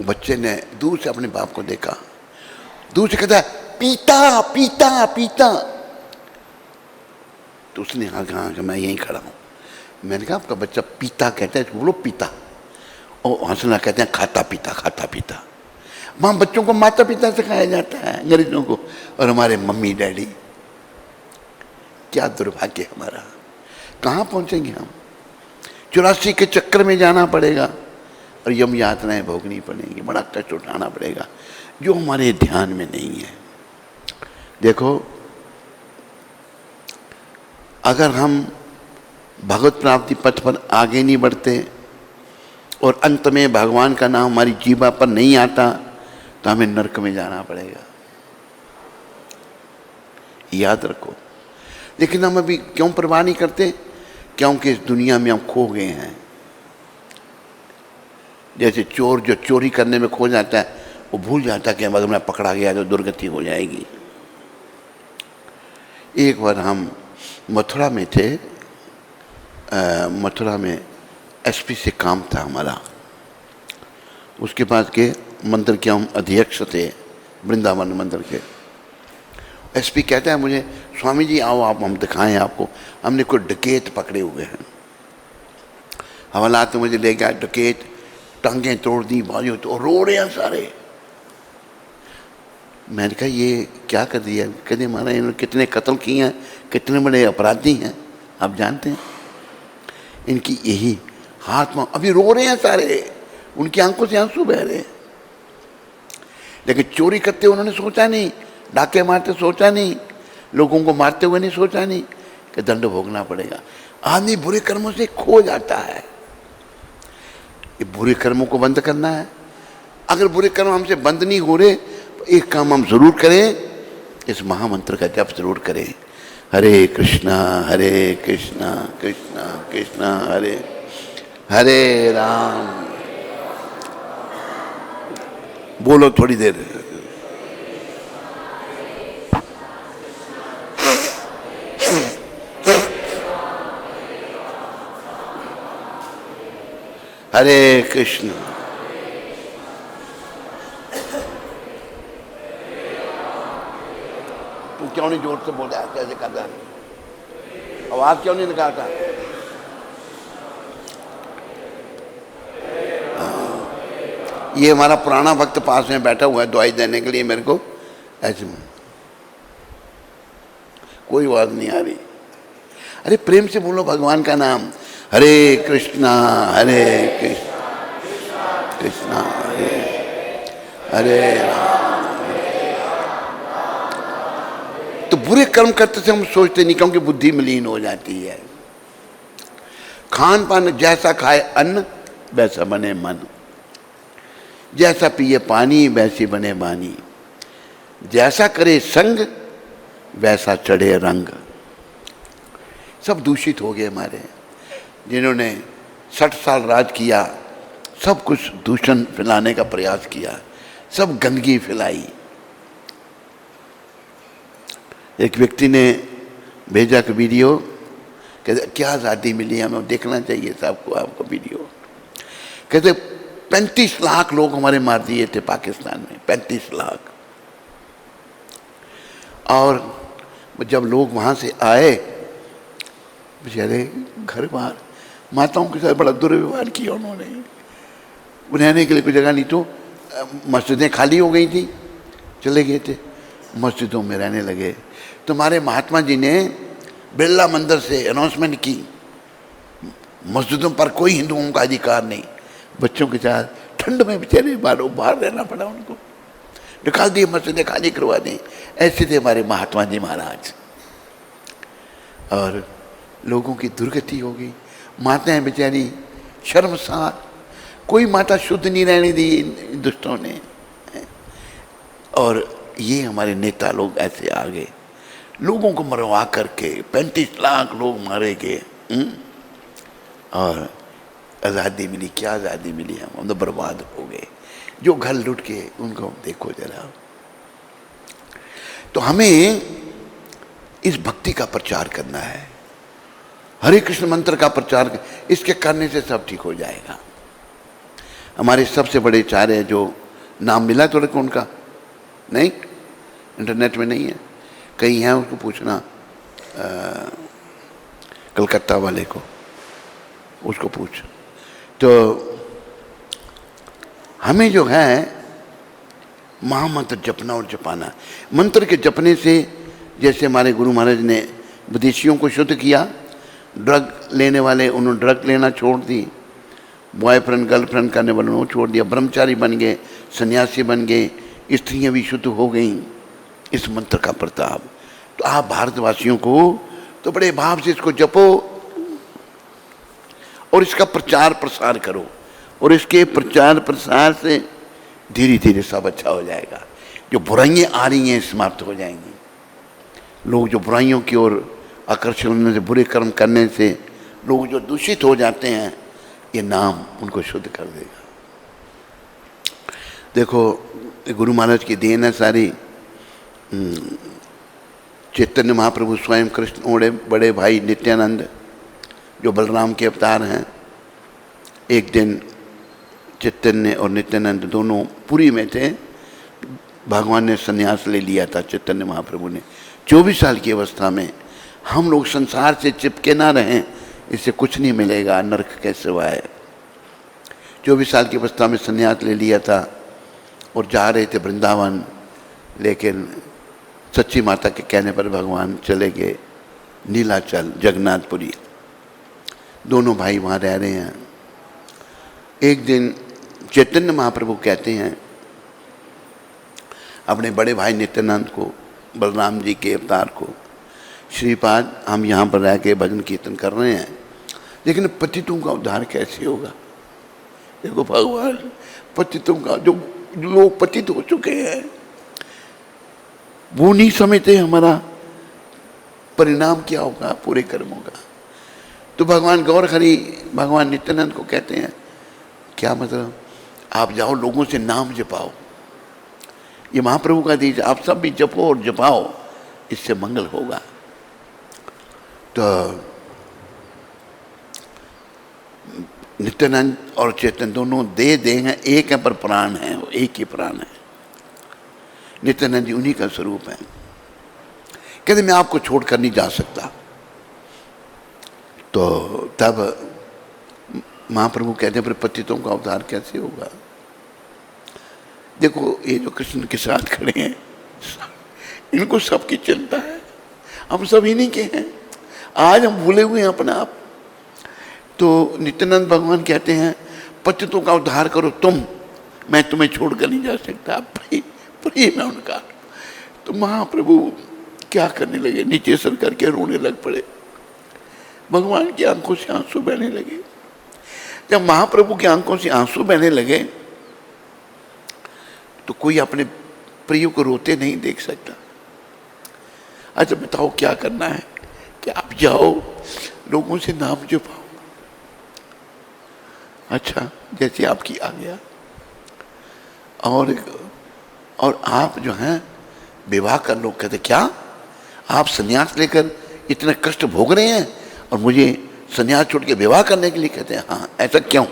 बच्चे ने दूर से अपने बाप को देखा, दूर से कहता पीता पीता पीता। तो उसने कहा कि मैं यहीं खड़ा हूँ। मैंने कहा आपका बच्चा पीता कहता है, बोलो पीता। और हंसना कहते हैं खाता पीता, खाता पीता। वहाँ बच्चों को माता पिता सिखाया जाता है अंग्रेजों को, और हमारे मम्मी डैडी। क्या दुर्भाग्य हमारा, कहाँ पहुँचेंगे हम। 84 के चक्कर में जाना पड़ेगा और यम यातनाएं भोगनी पड़ेंगी, बड़ा कष्ट उठाना पड़ेगा जो हमारे ध्यान में नहीं है। देखो, अगर हम भगवत प्राप्ति पथ पर आगे नहीं बढ़ते और अंत में भगवान का नाम हमारी जीवा पर नहीं आता तो हमें नरक में जाना पड़ेगा, याद रखो। लेकिन हम अभी क्यों परवाह नहीं करते? क्योंकि इस दुनिया में हम खो गए हैं। जैसे चोर जो चोरी करने में खो जाता है, वो भूल जाता है कि अगर मैं पकड़ा गया तो दुर्गति हो जाएगी। एक बार हम मथुरा में थे, मथुरा में एसपी से काम था हमारा, उसके पास के मंदिर के हम अध्यक्ष थे, वृंदावन मंदिर के। एसपी कहता है मुझे, स्वामी जी आओ आप, हम दिखाएं आपको, हमने कोई डकैत पकड़े हुए हैं। हवालात तो मुझे ले गया, डकैत टांगें तोड़ दी, बाजू तो रो रहे हैं सारे। मैंने कहा ये क्या कर दिया? कहते महाराज इन्होंने कितने कत्ल किए हैं, कितने बड़े अपराधी हैं आप जानते हैं। इनकी यही हाथ में अभी रो रहे हैं सारे, उनकी आंखों से आंसू बह रहे हैं। लेकिन चोरी करते उन्होंने सोचा नहीं, डाके मारते सोचा नहीं, लोगों को मारते हुए नहीं सोचा नहीं कि दंड भोगना पड़ेगा। आदमी बुरे कर्मों से खो जाता है। ये बुरे कर्मों को बंद करना है। अगर बुरे कर्म हमसे बंद नहीं हो रहे तो एक काम हम जरूर करें, इस महामंत्र का जप जरूर करें, हरे कृष्णा कृष्णा कृष्णा हरे हरे राम। बोलो थोड़ी देर। हरे कृष्ण। तू क्यों नहीं जोर से बोल रहा है? कैसे कर रहा है? आवाज क्यों नहीं निकालता? ये हमारा पुराना भक्त पास में बैठा हुआ है दवाई देने के लिए मेरे को, ऐसे में कोई आवाज नहीं आ रही। अरे प्रेम से बोलो भगवान का नाम, हरे कृष्णा कृष्णा हरे हरे राम। तो बुरे कर्म करते से हम सोचते नहीं, क्योंकि बुद्धि मलिन हो जाती है। खान पान जैसा खाए अन्न वैसा बने मन, जैसा पिए पानी वैसी बने वाणी, जैसा करे संग वैसा चढ़े रंग। सब दूषित हो गए हमारे। जिन्होंने 60 साल राज किया, सब कुछ दूषण फैलाने का प्रयास किया, सब गंदगी फैलाई। एक व्यक्ति ने भेजा कि वीडियो, कहते क्या आज़ादी मिली हमें, देखना चाहिए सबको आपको वीडियो। कहते 35 लाख लोग हमारे मार दिए थे पाकिस्तान में, 35 लाख। और जब लोग वहाँ से आए, बेचारे घर बाहर माताओं के साथ बड़ा दुर्व्यवहार किया उन्होंने। रहने के लिए कोई जगह नहीं, तो मस्जिदें खाली हो गई थी, चले गए थे, मस्जिदों में रहने लगे। तुम्हारे महात्मा जी ने बिरला मंदिर से अनाउंसमेंट की, मस्जिदों पर कोई हिंदुओं का अधिकार नहीं। बच्चों के साथ ठंड में बेचारे बाहर रहना पड़ा उनको, निकाल दिए, मस्जिदें खाली करवा दी। ऐसे थे हमारे महात्मा जी महाराज। और लोगों की दुर्गति हो गई। माताएं बेचारी शर्मसार, कोई माता शुद्ध नहीं रहने दी इन दुष्टों ने। और ये हमारे नेता लोग ऐसे आ गए, लोगों को मरवा करके 35 लाख लोग मारे गए। और आज़ादी मिली? क्या आज़ादी मिली? हम तो बर्बाद हो गए। जो घर लुट के उनको देखो जरा। तो हमें इस भक्ति का प्रचार करना है, हरे कृष्ण मंत्र का प्रचार। इसके करने से सब ठीक हो जाएगा। हमारे सबसे बड़े आचार्य जो नाम मिला तो रखो उनका, नहीं इंटरनेट में नहीं है, कहीं है, उसको पूछना, कलकत्ता वाले को, उसको पूछ। तो हमें जो है महामंत्र जपना और जपाना। मंत्र के जपने से, जैसे हमारे गुरु महाराज ने विदेशियों को शुद्ध किया, ड्रग लेने वाले उन्होंने ड्रग लेना छोड़ दी, बॉयफ्रेंड गर्लफ्रेंड करने वालों ने छोड़ दिया, ब्रह्मचारी बन गए, सन्यासी बन गए, स्त्रियाँ भी शुद्ध हो गईं इस मंत्र का प्रताप। तो आप भारतवासियों को तो बड़े भाव से इसको जपो और इसका प्रचार प्रसार करो, और इसके प्रचार प्रसार से धीरे धीरे सब अच्छा हो जाएगा। जो बुराइयाँ आ रही हैं समाप्त हो जाएंगी। लोग जो बुराइयों की ओर आकर्षण होने से, बुरे कर्म करने से लोग जो दूषित हो जाते हैं, ये नाम उनको शुद्ध कर देगा। देखो गुरु महाराज की देन है सारी। चैतन्य महाप्रभु स्वयं कृष्ण ओढ़े बड़े भाई नित्यानंद जो बलराम के अवतार हैं, एक दिन चैतन्य और नित्यानंद दोनों पुरी में थे। भगवान ने संन्यास ले लिया था चैतन्य महाप्रभु ने 24 साल की अवस्था में। हम लोग संसार से चिपके ना रहें, इससे कुछ नहीं मिलेगा नरक के सिवाय। 24 साल की अवस्था में संन्यास ले लिया था और जा रहे थे वृंदावन, लेकिन सच्ची माता के कहने पर भगवान चले गए नीलाचल जगन्नाथपुरी। दोनों भाई वहाँ रह रहे हैं। एक दिन चैतन्य महाप्रभु कहते हैं अपने बड़े भाई नित्यानंद को, बलराम जी के अवतार को, श्रीपाद हम यहाँ पर रह के भजन कीर्तन कर रहे हैं, लेकिन पतितों का उद्धार कैसे होगा? देखो भगवान पतितों का, जो लोग पतित हो चुके हैं वो नहीं समझते हमारा परिणाम क्या होगा पूरे कर्मों का। तो भगवान गौरहरि भगवान नित्यानंद को कहते हैं क्या मतलब, आप जाओ लोगों से नाम जपाओ, ये महाप्रभु का दीज, आप सब भी जपो और जपाओ, इससे मंगल होगा। तो नित्यानंद और चेतन दोनों दे हैं, एक है पर प्राण है, वो एक ही प्राण है। नित्यानंद जी उन्हीं का स्वरूप है। कहते मैं आपको छोड़कर नहीं जा सकता। तो तब महाप्रभु कहते हैं पर पतितों का उद्धार कैसे होगा? देखो ये जो कृष्ण के साथ खड़े हैं इनको सबकी चिंता है, हम सब इन्हीं के हैं। आज हम भूले हुए हैं अपना आप। तो नित्यानंद भगवान कहते हैं पतितों का उद्धार करो तुम, मैं तुम्हें छोड़कर नहीं जा सकता। प्रेम है उनका। तो महाप्रभु क्या करने लगे, नीचे सर करके रोने लग पड़े। भगवान की आंखों से आंसू बहने लगे। जब महाप्रभु की आंखों से आंसू बहने लगे तो कोई अपने प्रिय को रोते नहीं देख सकता। अच्छा बताओ क्या करना है कि आप जाओ लोगों से नाम जपाओ। अच्छा जैसे आपकी आ गया, और आप जो हैं विवाह कर लो। कहते क्या आप संन्यास लेकर इतने कष्ट भोग रहे हैं और मुझे संन्यास छोड़ के विवाह करने के लिए कहते हैं? हाँ। ऐसा क्यों?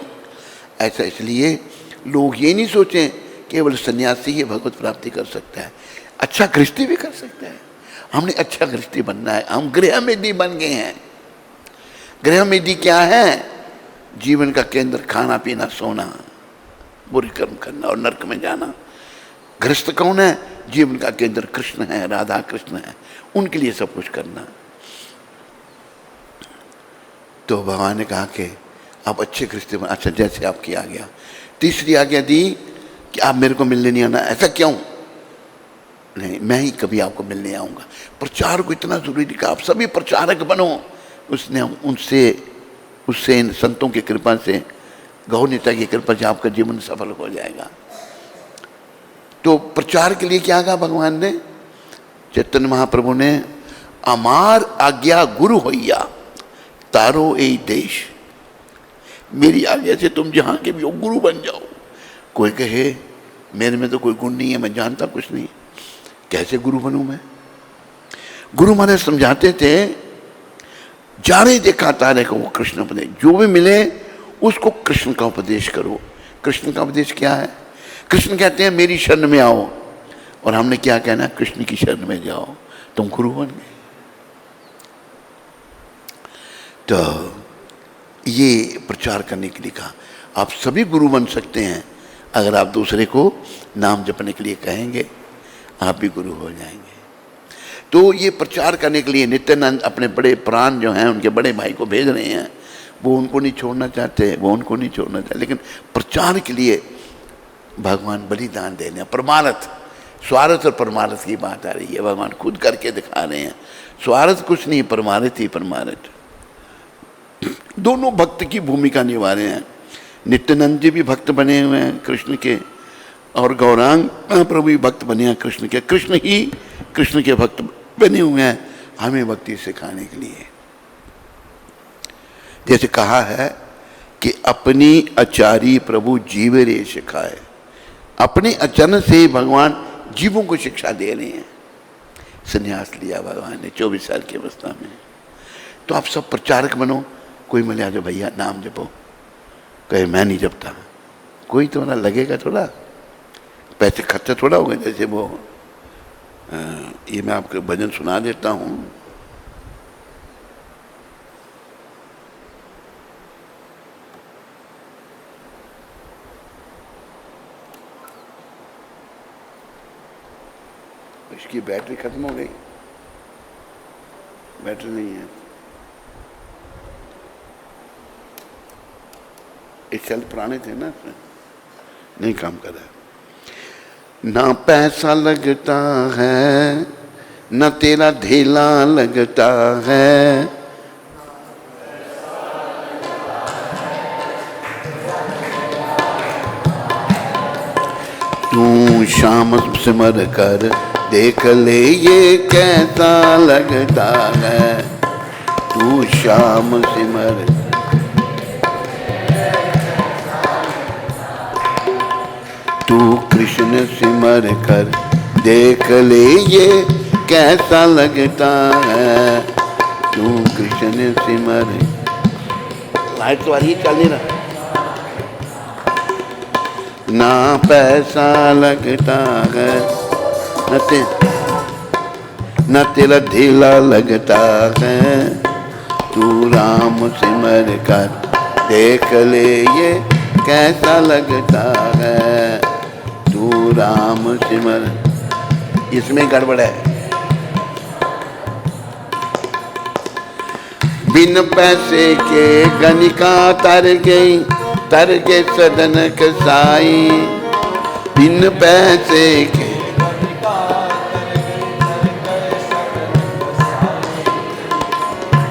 ऐसा इसलिए लोग ये नहीं सोचें केवल सन्यासी ही भगवत प्राप्ति कर सकता है, अच्छा गृहस्थी भी कर सकता है। हमने अच्छा गृहस्थी बनना है, हम गृहमेदी बन गए हैं। गृहमेदी क्या है? जीवन का केंद्र खाना पीना सोना, बुरे कर्म करना और नरक में जाना। गृहस्थ कौन है? जीवन का केंद्र कृष्ण है, राधा कृष्ण है, उनके लिए सब कुछ करना। तो भगवान ने कहा कि आप अच्छे गृहस्थी बन। अच्छा जैसे आपकी आ गया, तीसरी आज्ञा दी कि आप मेरे को मिलने नहीं आना। ऐसा क्यों? नहीं, मैं ही कभी आपको मिलने आऊँगा। प्रचार को इतना जरूरी कि आप सभी प्रचारक बनो। उसने उससे इन संतों की कृपा से, गौ नेता की कृपा से आपका जीवन सफल हो जाएगा। तो प्रचार के लिए क्या कहा भगवान ने? चैतन्य महाप्रभु ने अमार आज्ञा गुरु होइया तारो ए देश। मेरी आज्ञा से तुम जहाँ के भी हो गुरु बन जाओ। कोई कहे मेरे में तो कोई गुण नहीं है, मैं जानता कुछ नहीं, कैसे गुरु बनूं मैं? गुरु महाराज समझाते थे जाने देखा तारे को वो कृष्ण उपदेश, जो भी मिले उसको कृष्ण का उपदेश करो। कृष्ण का उपदेश क्या है? कृष्ण कहते हैं मेरी शरण में आओ, और हमने क्या कहना? कृष्ण की शरण में जाओ, तुम गुरु बन गए। तो ये प्रचार करने के लिए कहा। आप सभी गुरु बन सकते हैं अगर आप दूसरे को नाम जपने के लिए कहेंगे, आप भी गुरु हो जाएंगे। तो ये प्रचार करने के लिए नित्यानंद अपने बड़े प्राण जो हैं उनके बड़े भाई को भेज रहे हैं। वो उनको नहीं छोड़ना चाहते, वो उनको नहीं छोड़ना चाहते, लेकिन प्रचार के लिए भगवान बलिदान दे रहे हैं। परमार्थ, स्वार्थ और परमार्थ की बात आ रही है, भगवान खुद करके दिखा रहे हैं। स्वार्थ कुछ नहीं, परमार्थ ही परमार्थ। दोनों भक्त की भूमिका निभा रहे हैं। नित्यानंद जी भी भक्त बने हुए हैं कृष्ण के, और गौरांग प्रभु भी भक्त बने हैं कृष्ण के। कृष्ण ही कृष्ण के भक्त बने हुए हैं हमें भक्ति सिखाने के लिए। जैसे कहा है कि अपनी आचारी प्रभु जीव रे सिखाए, अपने आचरण से भगवान जीवों को शिक्षा दे रहे हैं। संन्यास लिया भगवान ने 24 साल की अवस्था में। तो आप सब प्रचारक बनो। कोई मिले आ जाओ भैया नाम जपो, कहे मैं नहीं जपता, कोई तो ना लगेगा, थोड़ा पैसे खर्चा थोड़ा होगा। जैसे वो ये मैं आपको भजन सुना देता हूँ। इसकी बैटरी खत्म हो गई, बैटरी नहीं है, ये सेल पुराने थे ना, नहीं काम कर रहा है। ना पैसा लगता है, न तेरा ढेला लगता है, तू शाम सिमर कर देख ले ये कैसा लगता है, तू शाम सिमर, तू कृष्ण सिमर कर देख ले ये कैसा लगता है, तू कृष्ण सिमर। लाइट तो आ रही है, चल नहीं रहा। ना पैसा लगता है, न तेरा ढीला लगता है, तू राम सिमर कर देख ले ये कैसा लगता है, तू राम सिमर। इसमें गड़बड़ है। बिन पैसे के गनिका तर गई, तर के सदन कसाई, बिन पैसे के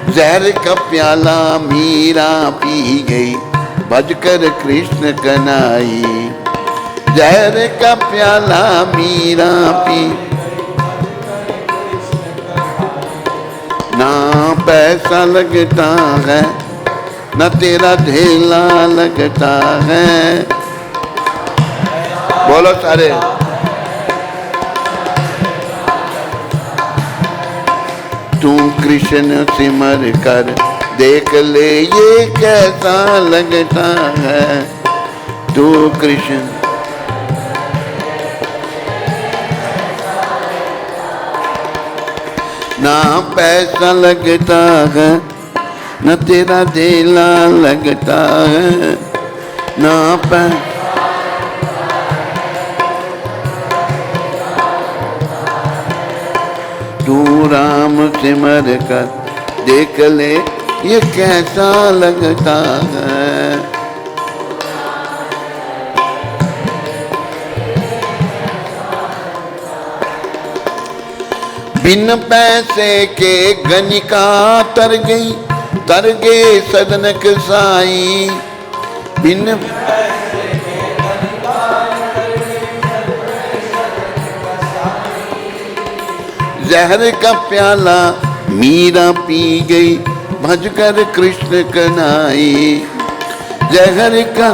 जहर का प्याला मीरा पी गई, भजकर कृष्ण कनाई, जहर का प्याला मीरा पी, ना पैसा लगता है, न तेरा ढेला लगता है। बोलो सारे। तू कृष्ण सिमर कर देख ले ये कैसा लगता है, तू कृष्ण। ना पैसा लगता है, न तेरा ढेला लगता है, ना पैसा, तू राम सिमर कर देख ले ये कैसा लगता है। बिन पैसे के गनिका तर गई, तर गे सदन कसाई, बिन जहर का प्याला मीरा पी गई, भजकर कृष्ण कनाई, जहर का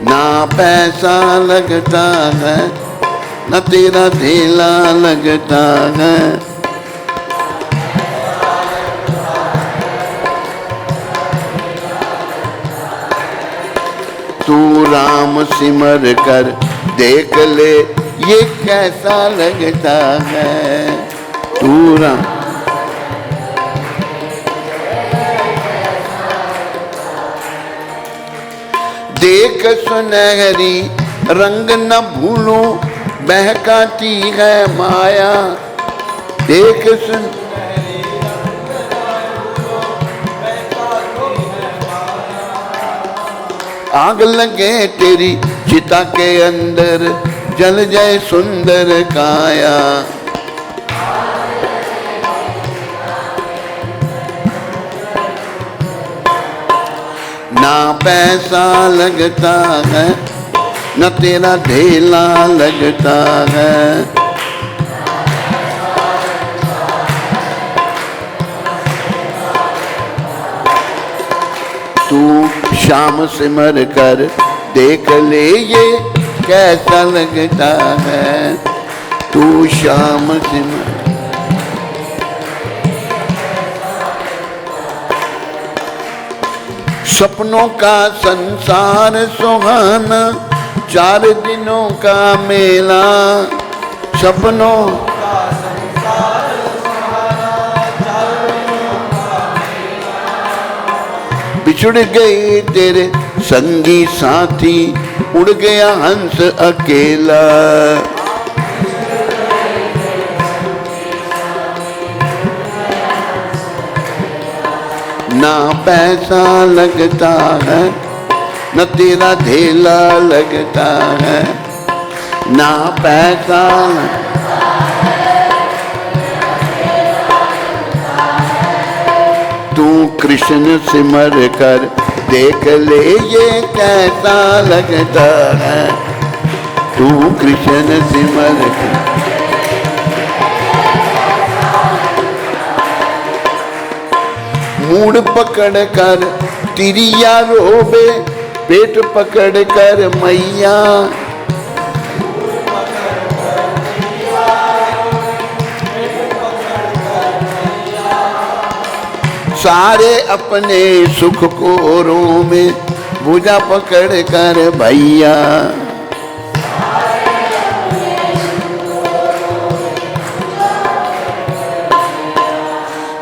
ना पैसा लगता है, न तेरा ढेला लगता है, तू राम सिमर कर देख ले ये कैसा लगता है, तू राम। देख सुनहरी रंग न भूलूं बहकाती है माया, देख सुन आग लगे तेरी चिता के अंदर, जल जाए सुंदर काया। ना पैसा लगता है न तेरा ढेला लगता है, तू शाम सिमर कर देख ले ये कैसा लगता है, तू शाम सिमर। सपनों का संसार सुहाना, 4 दिनों का मेला, सपनों का संसार सुहाना, 4 दिनों का मेला। बिछुड़ गए तेरे संगी साथी, उड़ गया हंस अकेला, ना पैसा लगता है न तेरा ढेला लगता है, ना पैसा तू कृष्ण सिमर कर देख ले ये कैसा लगता है, तू कृष्ण सिमर कर। मूड पकड़ कर तिरिया रोबे, पेट पकड़ कर मैया, सारे अपने सुख को रोवे, भुजा पकड़ कर भैया।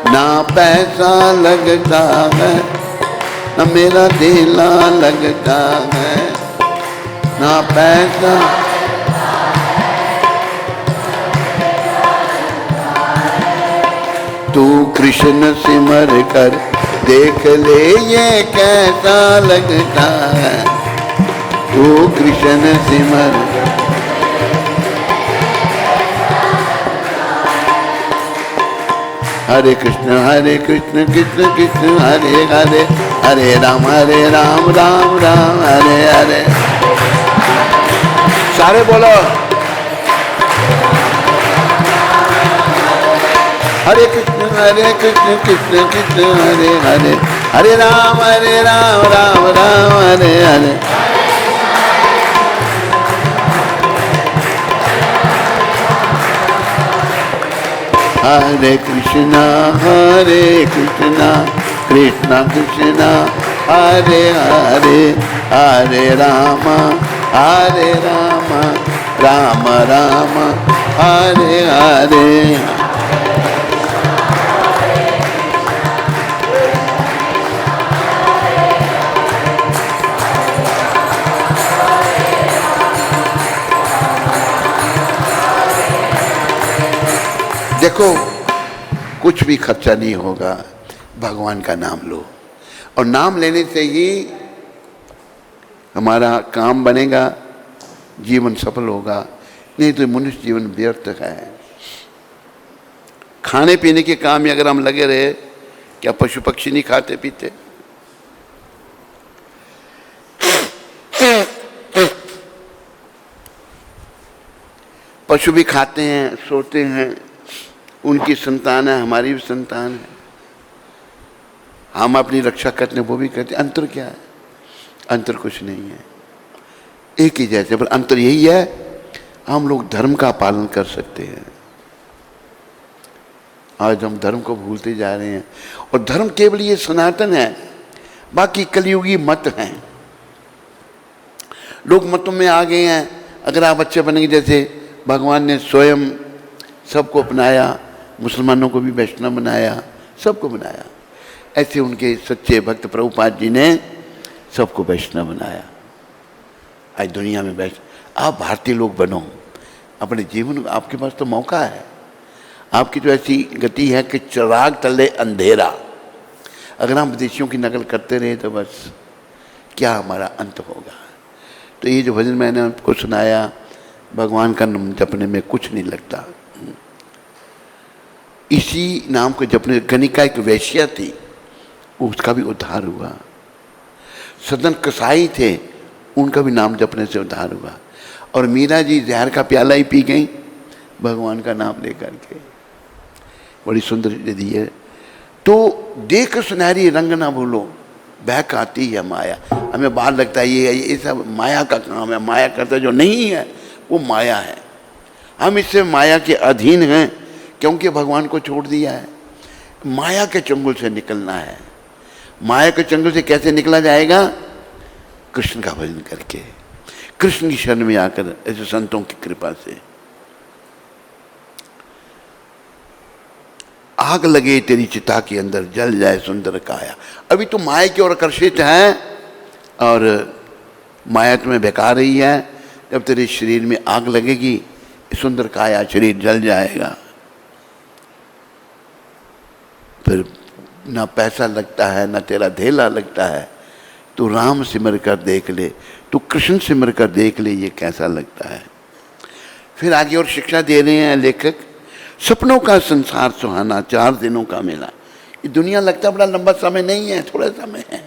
ना पैसा लगता है न मेरा ढेला लगता है, ना पैसा तू कृष्ण सिमर कर देख ले ये कैसा लगता है, तू कृष्ण सिमर। हरे कृष्ण कृष्ण कृष्ण हरे हरे, हरे राम राम राम हरे हरे। सारे बोलो हरे कृष्ण कृष्ण कृष्ण हरे हरे, हरे राम राम राम हरे हरे। हरे कृष्णा कृष्णा कृष्णा हरे हरे, हरे राम राम राम हरे हरे। देखो कुछ भी खर्चा नहीं होगा, भगवान का नाम लो, और नाम लेने से ही हमारा काम बनेगा, जीवन सफल होगा, नहीं तो मनुष्य जीवन व्यर्थ है। खाने पीने के काम में अगर हम लगे रहे, क्या पशु पक्षी नहीं खाते पीते? पशु भी खाते हैं, सोते हैं, उनकी संतान है, हमारी भी संतान है, हम अपनी रक्षा करते हैं, वो भी करते हैं। अंतर क्या है? अंतर कुछ नहीं है, एक ही जैसे, पर अंतर यही है हम लोग धर्म का पालन कर सकते हैं। आज हम धर्म को भूलते जा रहे हैं, और धर्म केवल ये सनातन है, बाकी कलयुगी मत हैं। लोग मतों में आ गए हैं। अगर आप अच्छे बनेंगे, जैसे भगवान ने स्वयं सबको अपनाया, मुसलमानों को भी वैष्णव बनाया, सबको बनाया, ऐसे उनके सच्चे भक्त प्रभुपाद जी ने सबको वैष्णव बनाया। आज दुनिया में आप भारतीय लोग बनो, अपने जीवन, आपके पास तो मौका है। आपकी तो ऐसी गति है कि चिराग तले अंधेरा। अगर हम विदेशियों की नकल करते रहे तो बस क्या हमारा अंत होगा। तो ये जो भजन मैंने आपको सुनाया, भगवान का नाम जपने में कुछ नहीं लगता। इसी नाम को जपने, गणिका एक वैश्या थी, उसका भी उद्धार हुआ। सदन कसाई थे, उनका भी नाम जपने से उद्धार हुआ। और मीरा जी जहर का प्याला ही पी गई भगवान का नाम लेकर के। बड़ी सुंदर विधि है। तो देख सुनहरी रंग ना भूलो, बहक आती है माया। हमें बाहर लगता है ये सब माया का काम है, माया करता जो नहीं है वो माया है। हम इससे माया के अधीन हैं क्योंकि भगवान को छोड़ दिया है। माया के चंगुल से निकलना है। माया के चंगुल से कैसे निकला जाएगा? कृष्ण का भजन करके, कृष्ण की शरण में आकर, ऐसे संतों की कृपा से। आग लगे तेरी चिता के अंदर, जल जाए सुंदर काया। अभी तो माया की ओर आकर्षित है और माया तुम्हें बहका रही है। जब तेरे शरीर में आग लगेगी, सुंदर काया, शरीर जल जाएगा। फिर ना पैसा लगता है, ना तेरा धेला लगता है। तू राम सिमर कर देख ले, तू कृष्ण सिमर कर देख ले, ये कैसा लगता है। फिर आगे और शिक्षा दे रहे हैं लेखक, सपनों का संसार सुहाना, 4 दिनों का मेला। ये दुनिया लगता बड़ा लंबा समय नहीं है, थोड़ा समय है।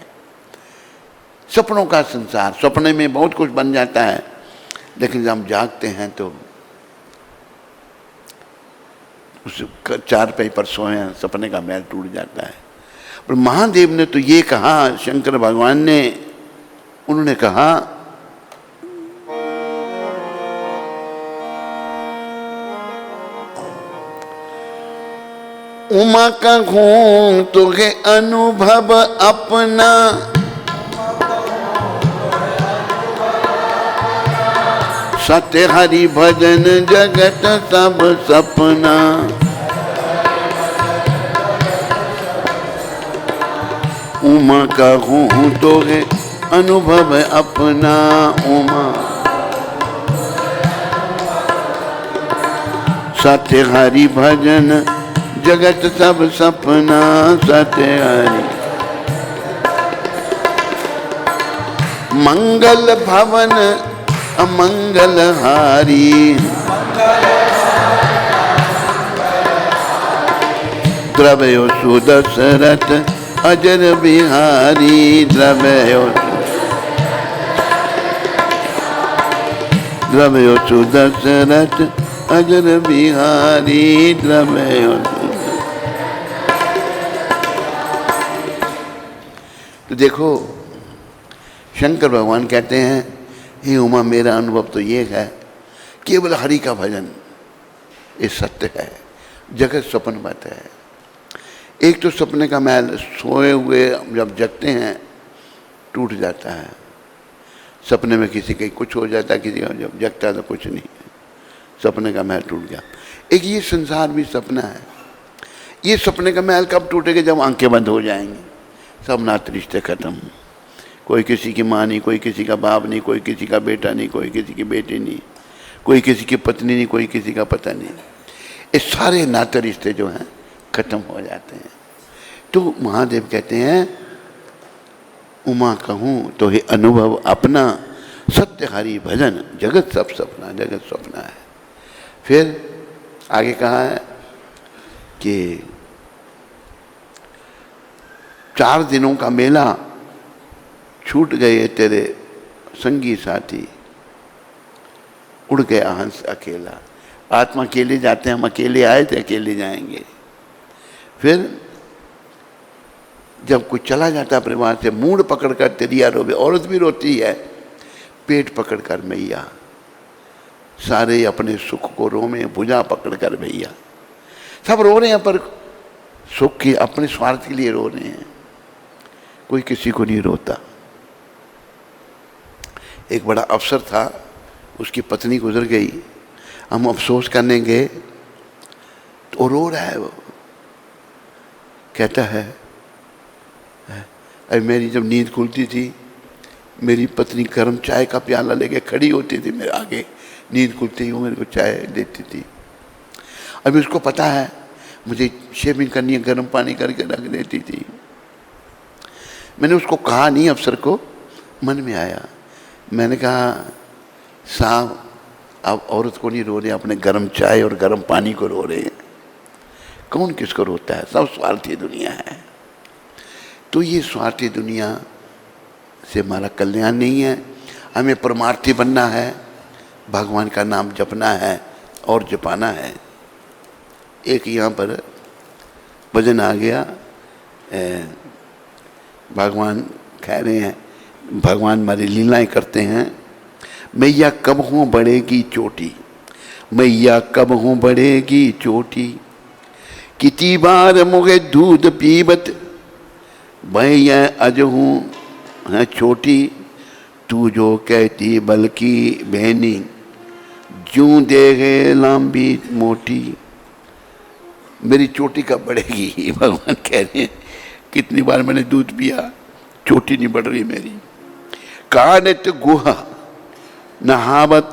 सपनों का संसार, सपने में बहुत कुछ बन जाता है, लेकिन जब हम जागते हैं तो उस 4 पैर पर सोए, सपने का महल टूट जाता है। पर महादेव ने तो ये कहा, शंकर भगवान ने, उन्होंने कहा उमा कहूं तुझे अनुभव अपना, सत्य हरि भजन जगत सब सपना। उमा कहूं तुझे अनुभव अपना, उमा सत्य हरि भजन जगत सब सपना। सत्य हरि मंगल भवन अमंगल हारी, द्रव्यो सुदशरथ अजर बिहारी। द्रव्यो सुदशरथ अजर बिहारी। द्रव्यो। तो देखो, शंकर भगवान कहते हैं, हे उमा, मेरा अनुभव तो ये है, केवल हरि का भजन ये सत्य है, जगत स्वप्नवत है। एक तो सपने का महल, सोए हुए जब जगते हैं टूट जाता है। सपने में किसी का कुछ हो जाता है, किसी का जब जगता है तो कुछ नहीं है, सपने का महल टूट गया। एक ये संसार भी सपना है। ये सपने का महल कब टूटेगा? जब आंखें बंद हो जाएंगी, सब नाते रिश्ते खत्म। कोई किसी की माँ नहीं, कोई किसी का बाप नहीं, कोई किसी का बेटा नहीं, कोई किसी की बेटी नहीं, कोई किसी की पत्नी नहीं, कोई किसी का पता नहीं। ये सारे नाते रिश्ते जो हैं खत्म हो जाते हैं। तो महादेव कहते हैं, उमा कहूँ तो हे अनुभव अपना, सत्य हरि भजन जगत सब सपना। जगत सपना है। फिर आगे कहा है कि 4 दिनों का मेला, छूट गए तेरे संगी साथी, उड़ गया हंस अकेला। आत्मा अकेले जाते हैं, हम अकेले आए थे, अकेले जाएंगे। फिर जब कोई चला जाता है परिवार से, मूड पकड़कर तेरिया रोवे। औरत भी रोती है, पेट पकड़कर मैया। सारे अपने सुख को रोवे, भुजा पकड़कर भैया। सब रो रहे हैं, पर सुख के अपने स्वार्थ के लिए रो रहे हैं, कोई किसी को नहीं रोता। एक बड़ा अफसर था, उसकी पत्नी गुजर गई। हम अफसोस करने गए तो रो रहा है। वो कहता है, अरे मेरी जब नींद खुलती थी, मेरी पत्नी गर्म चाय का प्याला लेके खड़ी होती थी मेरे आगे, नींद खुलती ही वो मेरे को चाय देती थी। अभी उसको पता है मुझे शेविंग करनी है, गर्म पानी करके रख देती थी। मैंने उसको कहा नहीं, अफसर को मन में आया। मैंने कहा साहब आप औरत को नहीं रो रहे, अपने गर्म चाय और गर्म पानी को रो रहे हैं। कौन किसको रोता है? सब स्वार्थी दुनिया है। तो ये स्वार्थी दुनिया से हमारा कल्याण नहीं है। हमें परमार्थी बनना है, भगवान का नाम जपना है और जपाना है। एक यहाँ पर भजन आ गया, भगवान कह रहे हैं, भगवान हमारी लीलाएं करते हैं। मैया कब हूँ बढ़ेगी चोटी, मैया कब हूँ बढ़ेगी चोटी, कितनी बार मुझे दूध पीबत, भैया अज हूँ है छोटी, तू जो कहती बल्कि बहनी, जूं देगे लंबी मोटी। मेरी चोटी कब बढ़ेगी? भगवान कह रहे हैं कितनी बार मैंने दूध पिया, चोटी नहीं बढ़ रही मेरी। कानत गुहा नहावत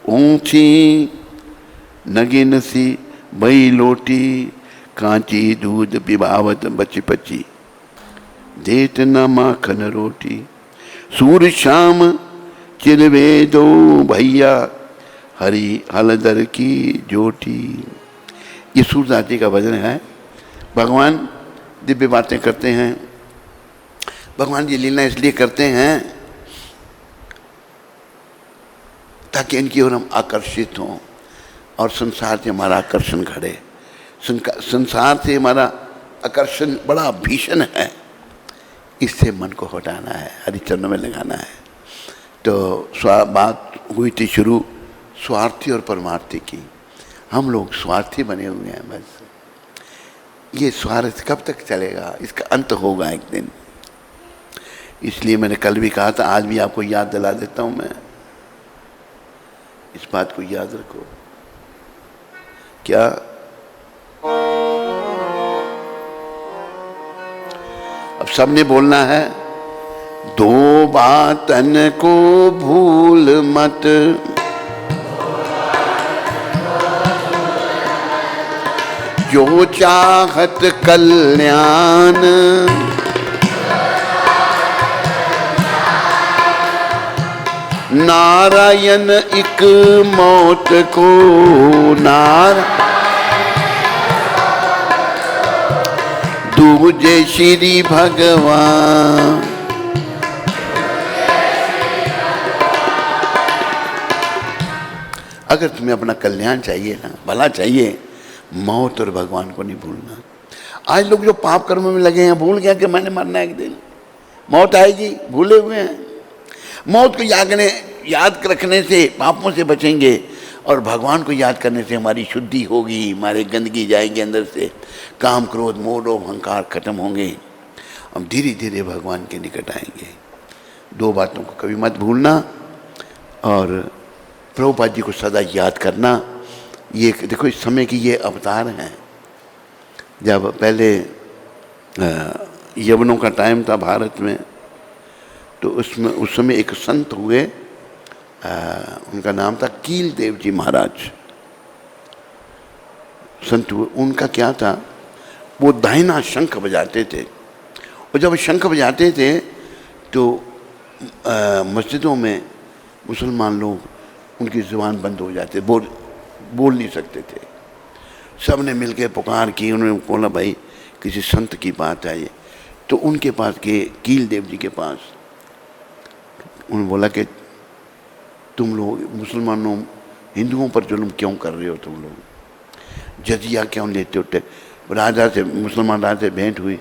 ऊंची, नगिन सी बई लोटी, कांची दूध पिबावत बची पची, देत न माखन रोटी, सूर शाम चिलवे दो भैया, हरी हलदर की जोटी। ये सूरदास जी का भजन है। भगवान दिव्य बातें करते हैं, भगवान जी लीला इसलिए करते हैं ताकि इनकी ओर हम आकर्षित हों और संसार से हमारा आकर्षण घटे। संसार से हमारा आकर्षण बड़ा भीषण है, इससे मन को हटाना है, हरिचरणों में लगाना है। तो बात हुई थी शुरू स्वार्थी और परमार्थी की। हम लोग स्वार्थी बने हुए हैं बस। ये स्वार्थ कब तक चलेगा? इसका अंत होगा एक दिन। इसलिए मैंने कल भी कहा था, आज भी आपको याद दिला देता हूं मैं, इस बात को याद रखो। क्या अब सबने बोलना है, दो बातन को भूल मत, जो चाहत कल्याण, नारायण एक मौत को दूजे श्री भगवान। अगर तुम्हें अपना कल्याण चाहिए ना, भला चाहिए, मौत और भगवान को नहीं भूलना। आज लोग जो पाप कर्म में लगे हैं, भूल गया कि मैंने मरना एक दिन, मौत आएगी, भूले हुए हैं। मौत को याद रखने से पापों से बचेंगे और भगवान को याद करने से हमारी शुद्धि होगी, हमारे गंदगी जाएगी अंदर से, काम क्रोध मोह लोभ अहंकार खत्म होंगे, हम धीरे धीरे भगवान के निकट आएंगे। दो बातों को कभी मत भूलना और प्रभुपाद जी को सदा याद करना। ये देखो इस समय की ये अवतार हैं। जब पहले यवनों का टाइम था भारत में, तो उसमें उस समय एक संत हुए, उनका नाम था कील देव जी महाराज। संत हुए, उनका क्या था, वो दाहिना शंख बजाते थे, और जब शंख बजाते थे तो मस्जिदों में मुसलमान लोग उनकी ज़ुबान बंद हो जाते, बोल नहीं सकते थे। सब ने मिलकर पुकार की, उन्होंने बोला भाई किसी संत की बात है ये। तो उनके पास गए, कील देव जी के पास। उन्होंने बोला कि तुम लोग मुसलमानों हिंदुओं पर जुल्म क्यों कर रहे हो, तुम लोग जजिया क्यों लेते हो? राजा से, मुसलमान राजा से भेंट हुई,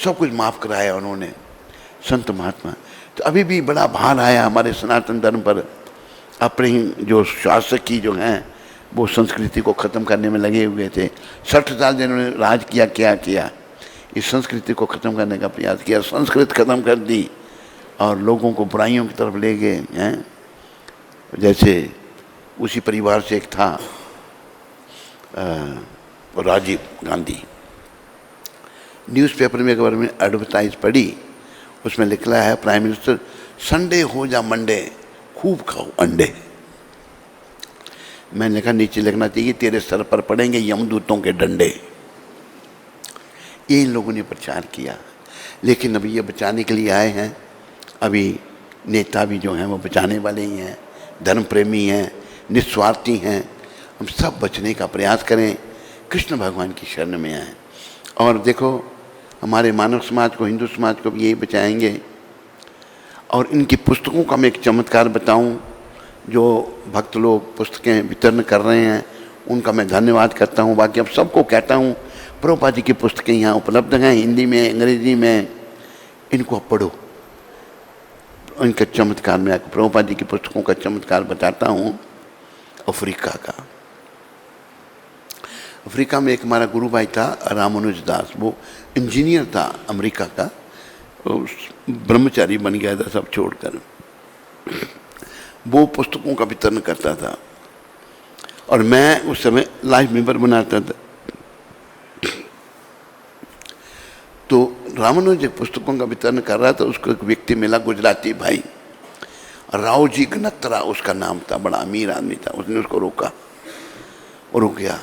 सब कुछ माफ़ कराया उन्होंने, संत महात्मा। तो अभी भी बड़ा भार आया हमारे सनातन धर्म पर। अपने ही जो शासक की जो हैं वो संस्कृति को ख़त्म करने में लगे हुए थे। 60 साल जिन्होंने राज किया, क्या किया? इस संस्कृति को ख़त्म करने का प्रयास किया, संस्कृत ख़त्म कर दी और लोगों को बुराइयों की तरफ ले गए हैं। जैसे उसी परिवार से एक था राजीव गांधी। न्यूज़पेपर में एक बार में एडवर्टाइज पढ़ी, उसमें लिखा है प्राइम मिनिस्टर संडे हो जा मंडे खूब खाओ अंडे। मैंने कहा नीचे लिखना चाहिए तेरे सर पर पड़ेंगे यमदूतों के डंडे। ये इन लोगों ने प्रचार किया, लेकिन अभी ये बचाने के लिए आए हैं। अभी नेता भी जो हैं वो बचाने वाले ही हैं, धर्म प्रेमी हैं, निस्वार्थी हैं। हम सब बचने का प्रयास करें, कृष्ण भगवान की शरण में आएँ। और देखो हमारे मानव समाज को, हिंदू समाज को भी यही बचाएंगे। और इनकी पुस्तकों का मैं एक चमत्कार बताऊं, जो भक्त लोग पुस्तकें वितरण कर रहे हैं उनका मैं धन्यवाद करता हूं। बाकी अब सबको कहता हूं प्रभुपाद जी की पुस्तकें यहाँ उपलब्ध हैं, हिंदी में, अंग्रेजी में, इनको पढ़ो। इनका चमत्कार मैं प्रभुपाद जी की पुस्तकों का चमत्कार बताता हूँ। अफ्रीका का, अफ्रीका में एक हमारा गुरु भाई था रामानुज दास, वो इंजीनियर था अमेरिका का, ब्रह्मचारी बन गया था सब छोड़कर। वो पुस्तकों का वितरण करता था और मैं उस समय लाइव मेंबर बनाता था। तो रामानुज पुस्तकों का वितरण कर रहा था, उसको एक व्यक्ति मिला, गुजराती भाई, राव जी गनत्रा उसका नाम था, बड़ा अमीर आदमी था। उसने उसको रोका और रुक गया,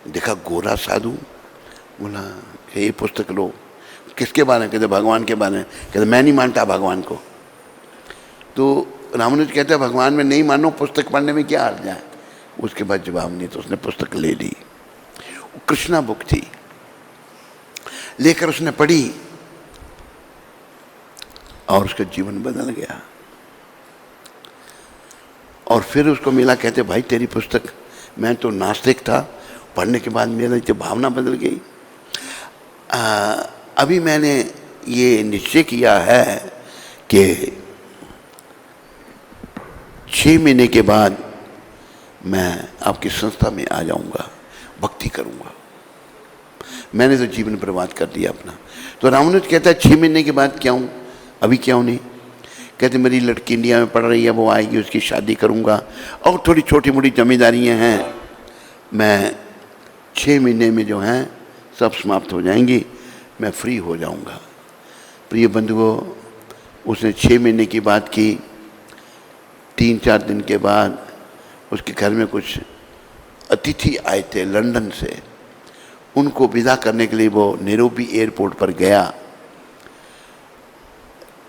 देखा गोरा साधु, बोला ये पुस्तक लो। किसके बारे में? कहते भगवान के बारे में। कहते मैं नहीं मानता भगवान को। तो रामानुज कहते हैं भगवान में नहीं मानो, पुस्तक पढ़ने में क्या अर्थ है? उसके बाद जवाब नहीं, तो उसने पुस्तक ले ली। कृष्णा बुक थी, लेकर उसने पढ़ी और उसका जीवन बदल गया। और फिर उसको मिला, कहते भाई तेरी पुस्तक, मैं तो नास्तिक था, पढ़ने के बाद मेरी तो भावना बदल गई। अभी मैंने ये निश्चय किया है कि 6 महीने के बाद मैं आपकी संस्था में आ जाऊंगा, भक्ति करूंगा। मैंने तो जीवन बर्बाद कर दिया अपना। तो रामानुज कहता है 6 महीने के बाद क्या हूँ, अभी क्यों नहीं? कहते मेरी लड़की इंडिया में पढ़ रही है, वो आएगी, उसकी शादी करूंगा और थोड़ी छोटी मोटी जिम्मेदारियाँ हैं, मैं 6 महीने में जो हैं सब समाप्त हो जाएंगी, मैं फ्री हो जाऊंगा। प्रिय बंधुओं, उसने 6 महीने की बात की। 3-4 दिन के बाद उसके घर में कुछ अतिथि आए थे लंदन से, उनको विदा करने के लिए वो नैरोबी एयरपोर्ट पर गया।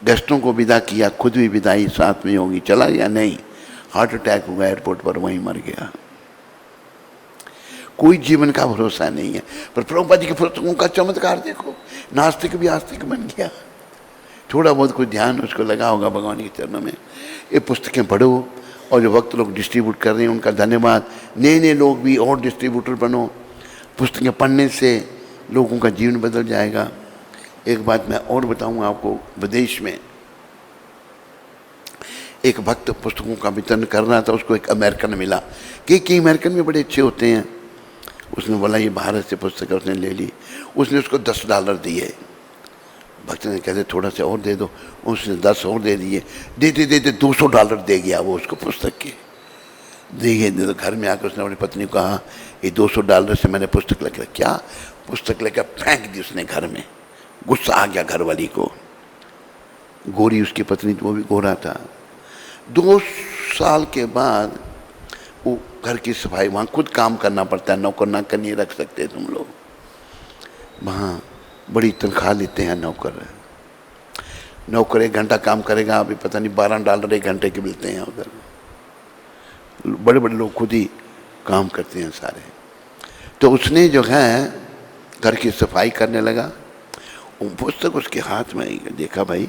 गेस्टों को विदा किया, खुद भी विदाई साथ में होगी, चला या नहीं, हार्ट अटैक हुआ एयरपोर्ट पर, वहीं मर गया। कोई जीवन का भरोसा नहीं है। पर प्रभुपाद जी की पुस्तकों का चमत्कार देखो, नास्तिक भी आस्तिक बन गया। थोड़ा बहुत कुछ ध्यान उसको लगा होगा भगवान के चरणों में। ये पुस्तकें पढ़ो, और जो वक्त लोग डिस्ट्रीब्यूट कर रहे हैं उनका धन्यवाद। नए नए लोग भी और डिस्ट्रीब्यूटर बनो। पुस्तकें पढ़ने से लोगों का जीवन बदल जाएगा। एक बात मैं और बताऊंगा आपको, विदेश में एक भक्त पुस्तकों का वितरण कर रहा था, उसको एक अमेरिकन मिला। कई अमेरिकन भी बड़े अच्छे होते हैं। उसने बोला ये भारत से पुस्तक है, उसने ले ली। उसने उसको $10 दिए। भक्त ने कहते थोड़ा सा और दे दो, उसने 10 और दे दिए। देते देते $200 दे गया वो उसको पुस्तक के। देखिए तो घर में आकर उसने अपनी पत्नी को कहा ये $200 से मैंने पुस्तक लेकर, क्या पुस्तक लेकर फेंक दी उसने घर में। गुस्सा आ गया घर वाली को। गोरी उसकी पत्नी, तो वो भी गोरा था। 2 साल के बाद वो घर की सफाई, वहाँ खुद काम करना पड़ता है, नौकर नाकर नहीं रख सकते तुम लोग। वहाँ बड़ी तनख्वाह लेते हैं नौकर। 1 घंटा काम करेगा, अभी पता नहीं $12 1 घंटे के मिलते हैं उधर। बड़े बड़े लोग खुद ही काम करते हैं सारे। तो उसने जो है घर की सफाई करने लगा। पुस्तक उसके हाथ में आई, देखा भाई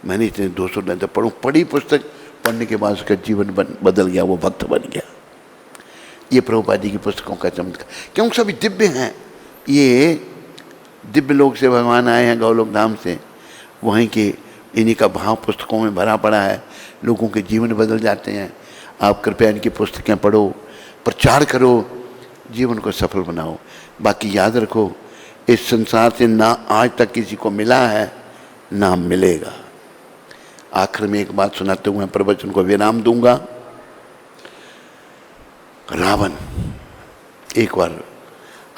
मैंने इतने $200 पढ़ूँ। पढ़ी पुस्तक, पढ़ने के बाद उसका जीवन बदल गया, वो भक्त बन गया। ये प्रभुपाद जी की पुस्तकों का चमत्कार, क्योंकि सभी दिव्य हैं। ये दिव्य लोक से भगवान आए हैं, गौलोक धाम से, वहीं के इन्हीं का भाव पुस्तकों में भरा पड़ा है। लोगों के जीवन बदल जाते हैं। आप कृपया इनकी पुस्तकें पढ़ो, प्रचार करो, जीवन को सफल बनाओ। बाकी याद रखो, इस संसार से ना आज तक किसी को मिला है ना मिलेगा। आखिर में एक बात सुनाते हुए प्रवचन को विराम दूंगा। रावण एक बार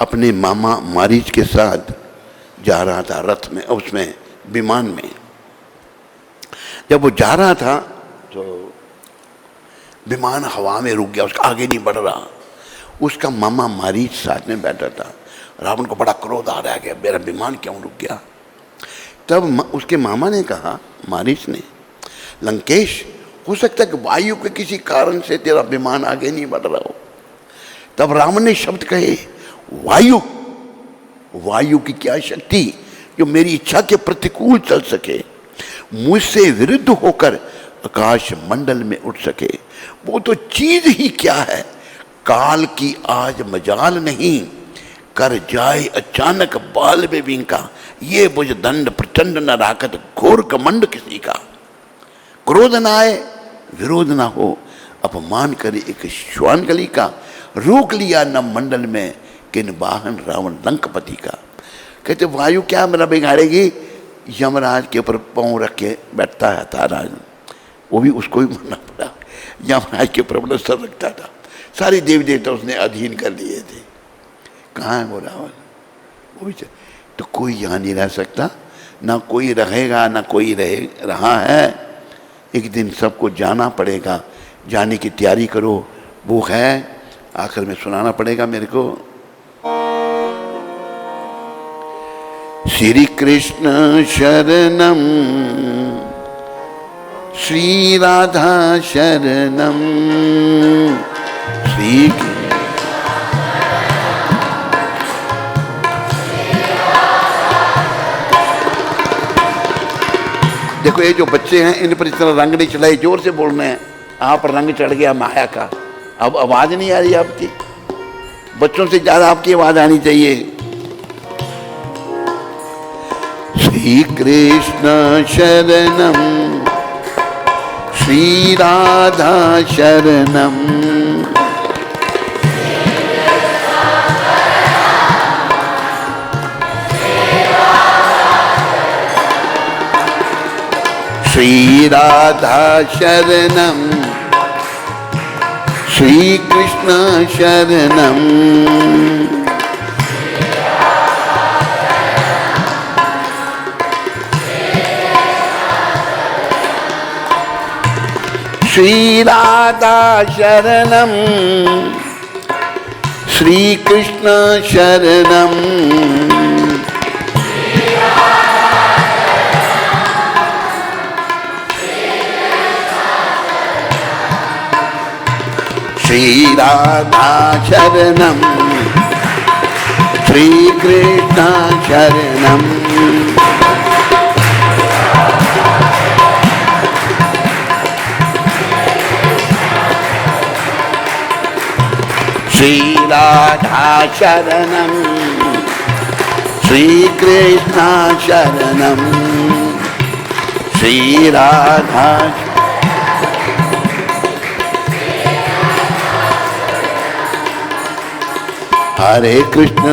अपने मामा मारीच के साथ जा रहा था रथ में, उसमें विमान में। जब वो जा रहा था तो विमान हवा में रुक गया, उसका आगे नहीं बढ़ रहा। उसका मामा मारीच साथ में बैठा था। रावण को बड़ा क्रोध आ रहा है कि मेरा विमान क्यों रुक गया। तब उसके मामा ने कहा, मारीच ने, लंकेश, हो सकता है कि वायु के किसी कारण से तेरा विमान आगे नहीं बढ़ रहा हो। तब रावण ने शब्द कहे, वायु, वायु की क्या शक्ति जो मेरी इच्छा के प्रतिकूल चल सके, मुझसे विरुद्ध होकर आकाश मंडल में उठ सके। वो तो चीज ही क्या है, काल की आज मजाल नहीं, कर जाए अचानक बाल में विंका। ये बुझ दंड प्रचंड न राकत, घोर कमंड किसी का। क्रोध न आए, विरोध ना हो, अपमान करे एक श्वानगली का। रोक लिया न मंडल में किन वाहन रावण लंकपति का। कहते वायु क्या मेरा बिगाड़ेगी, यमराज के ऊपर पाँव रख के बैठता है था राज, वो भी उसको ही मानना पड़ा। यमराज के ऊपर अपना सर रखता था। सारी देवी देवता उसने अधीन कर लिए थे। कहाँ है वो रावण, वो भी तो कोई यहाँ नहीं रह सकता, ना कोई रहेगा ना कोई रहा है। एक दिन सबको जाना पड़ेगा, जाने की तैयारी करो। वो है आखिर में सुनाना पड़ेगा मेरे को। श्री कृष्ण शरणम, श्री राधा शरणम, श्री देखो ये जो बच्चे हैं इन पर इतना रंग नहीं चढ़ाई, जोर से बोल रहे हैं। आप रंग चढ़ गया माया का, अब आवाज नहीं आ रही आपकी। बच्चों से ज्यादा आपकी आवाज आनी चाहिए। श्री कृष्ण शरणम, श्री राधा शरणम, श्री राधा शरणम, श्री कृष्ण शरणम, श्री राधा शरणम, श्री कृष्ण शरणम, श्री राधा शरणम, श्री कृष्ण शरणम, श्री राधा शरणम, श्री कृष्ण शरणम, श्री राधा। हरे कृष्णा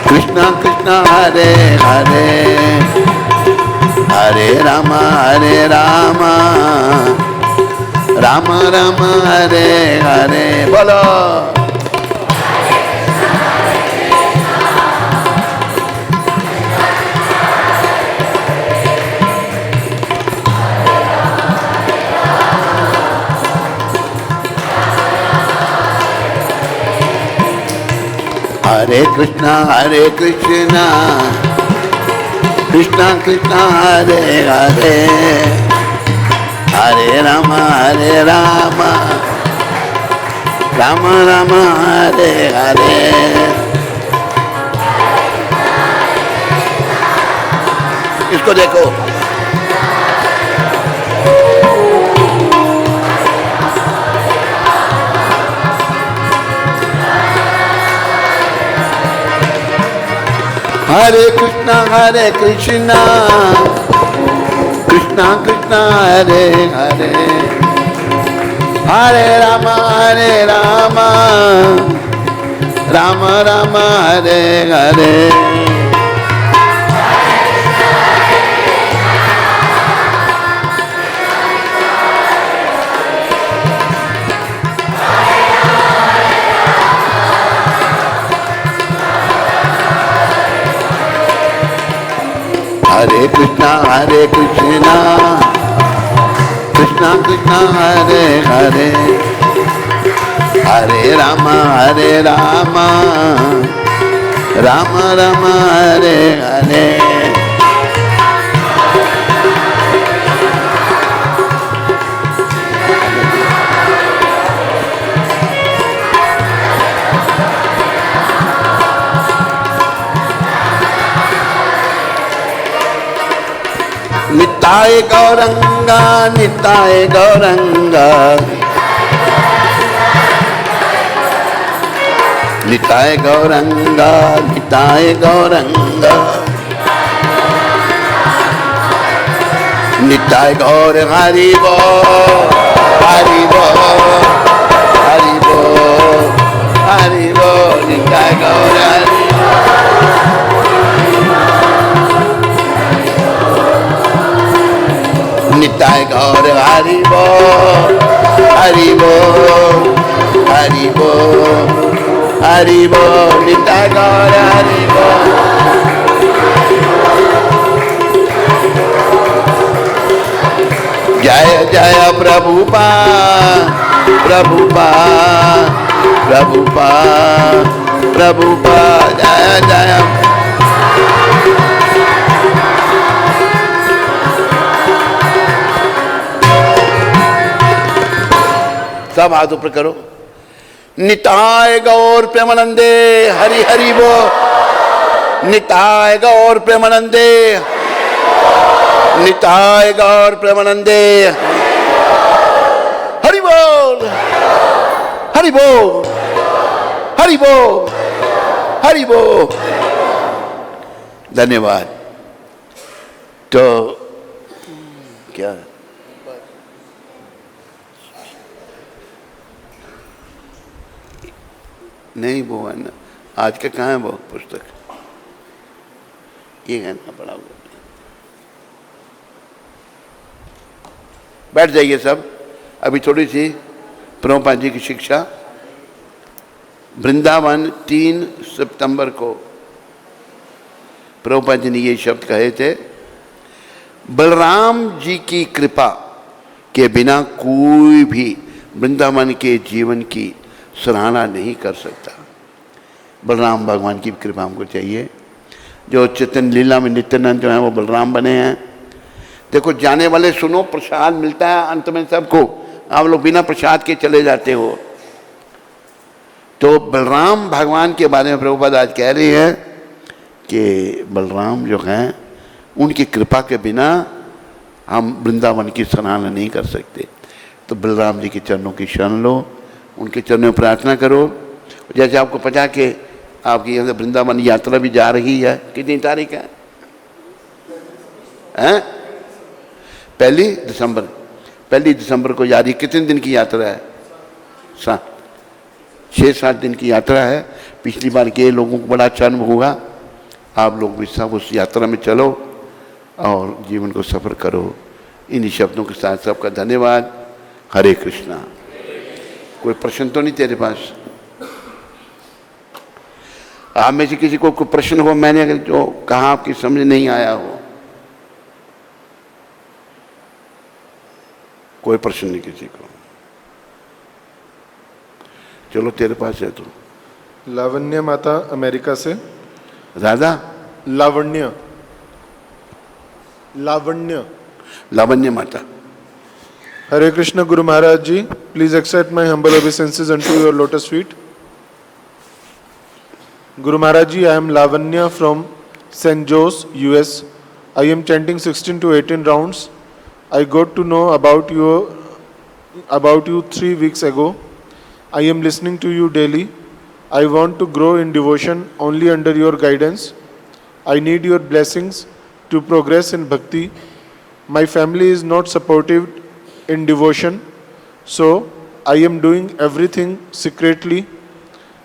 कृष्णा कृष्णा हरे हरे, हरे राम राम राम हरे हरे। बोलो हरे कृष्णा कृष्णा कृष्णा हरे हरे, हरे राम राम राम हरे हरे। इसको देखो, हरे कृष्णा कृष्णा कृष्णा हरे हरे, हरे राम राम राम हरे हरे। हरे कृष्णा कृष्णा कृष्णा हरे हरे, हरे राम राम राम हरे हरे। निताय गौरंगा निताय गौरंगा, निताय गौरंगा निताय गौरंगा, निताय गौर हरि बोल हरि बोल हरि बोल हरि बोल, निताय गौर हरि निताय गौर हरि बोल हरि बोल हरि बोल हरि बोल, निताय गौर हरि बोल। जय जय प्रभुपाद प्रभुपाद प्रभुपाद प्रभुपाद, जय जय। सब हाथ ऊपर करो। निताय गौर प्रेमानंदे हरि हरि बोल, निताय गौर प्रेमानंदे, निताय गौर प्रेमानंदे हरि बोल हरि बोल हरि बोल हरि बोल। धन्यवाद। तो क्या नहीं वो है ना, आज का कहाँ है वो पुस्तक, ये है ना, पढ़ा हुआ। बैठ जाइए सब। अभी थोड़ी सी प्रभुपाद जी की शिक्षा। वृंदावन 3 सितंबर को प्रभुपाद जी ने ये शब्द कहे थे, बलराम जी की कृपा के बिना कोई भी वृंदावन के जीवन की सराहना नहीं कर सकता। बलराम भगवान की कृपा हमको चाहिए। जो चैतन्य लीला में नित्यानंद जो है वो बलराम बने हैं। देखो जाने वाले सुनो, प्रसाद मिलता है अंत में सबको, आप लोग बिना प्रसाद के चले जाते हो। तो बलराम भगवान के बारे में प्रभुपाद आज कह रही है कि बलराम जो हैं उनकी कृपा के बिना हम वृंदावन की सराहना नहीं कर सकते। तो बलराम जी के चरणों की शरण लो, उनके चरणों में प्रार्थना करो। जैसे आपको पता कि आपकी यहाँ से वृंदावन यात्रा भी जा रही है, कितनी तारीख है? 1 दिसंबर। 1 दिसंबर को जा रही। कितने दिन की यात्रा है? 6-7 दिन की यात्रा है। पिछली बार के लोगों को बड़ा अच्छा अनुभव हुआ। आप लोग भी सब उस यात्रा में चलो और जीवन को सफर करो। इन्हीं शब्दों के साथ सबका धन्यवाद। हरे कृष्णा। कोई प्रश्न तो नहीं तेरे पास? आप में से किसी को कोई प्रश्न हो, मैंने अगर जो कहा आपकी समझ नहीं आया हो? कोई प्रश्न नहीं किसी को? चलो तेरे पास है तो।
लावण्य माता अमेरिका से।
राधा?
लावण्य। लावण्य।
लावण्य माता।
हरे कृष्ण गुरु महाराज जी, please accept my humble obeisances unto your lotus feet. Guru Maharaj ji, I am Lavanya from St. Jose, US. I am chanting 16 to 18 rounds. I got to know about you 3 weeks ago. I am listening to you daily. I want to grow in devotion only under your guidance. I need your blessings to progress in bhakti. My family is not supportive in devotion, so I am doing everything secretly.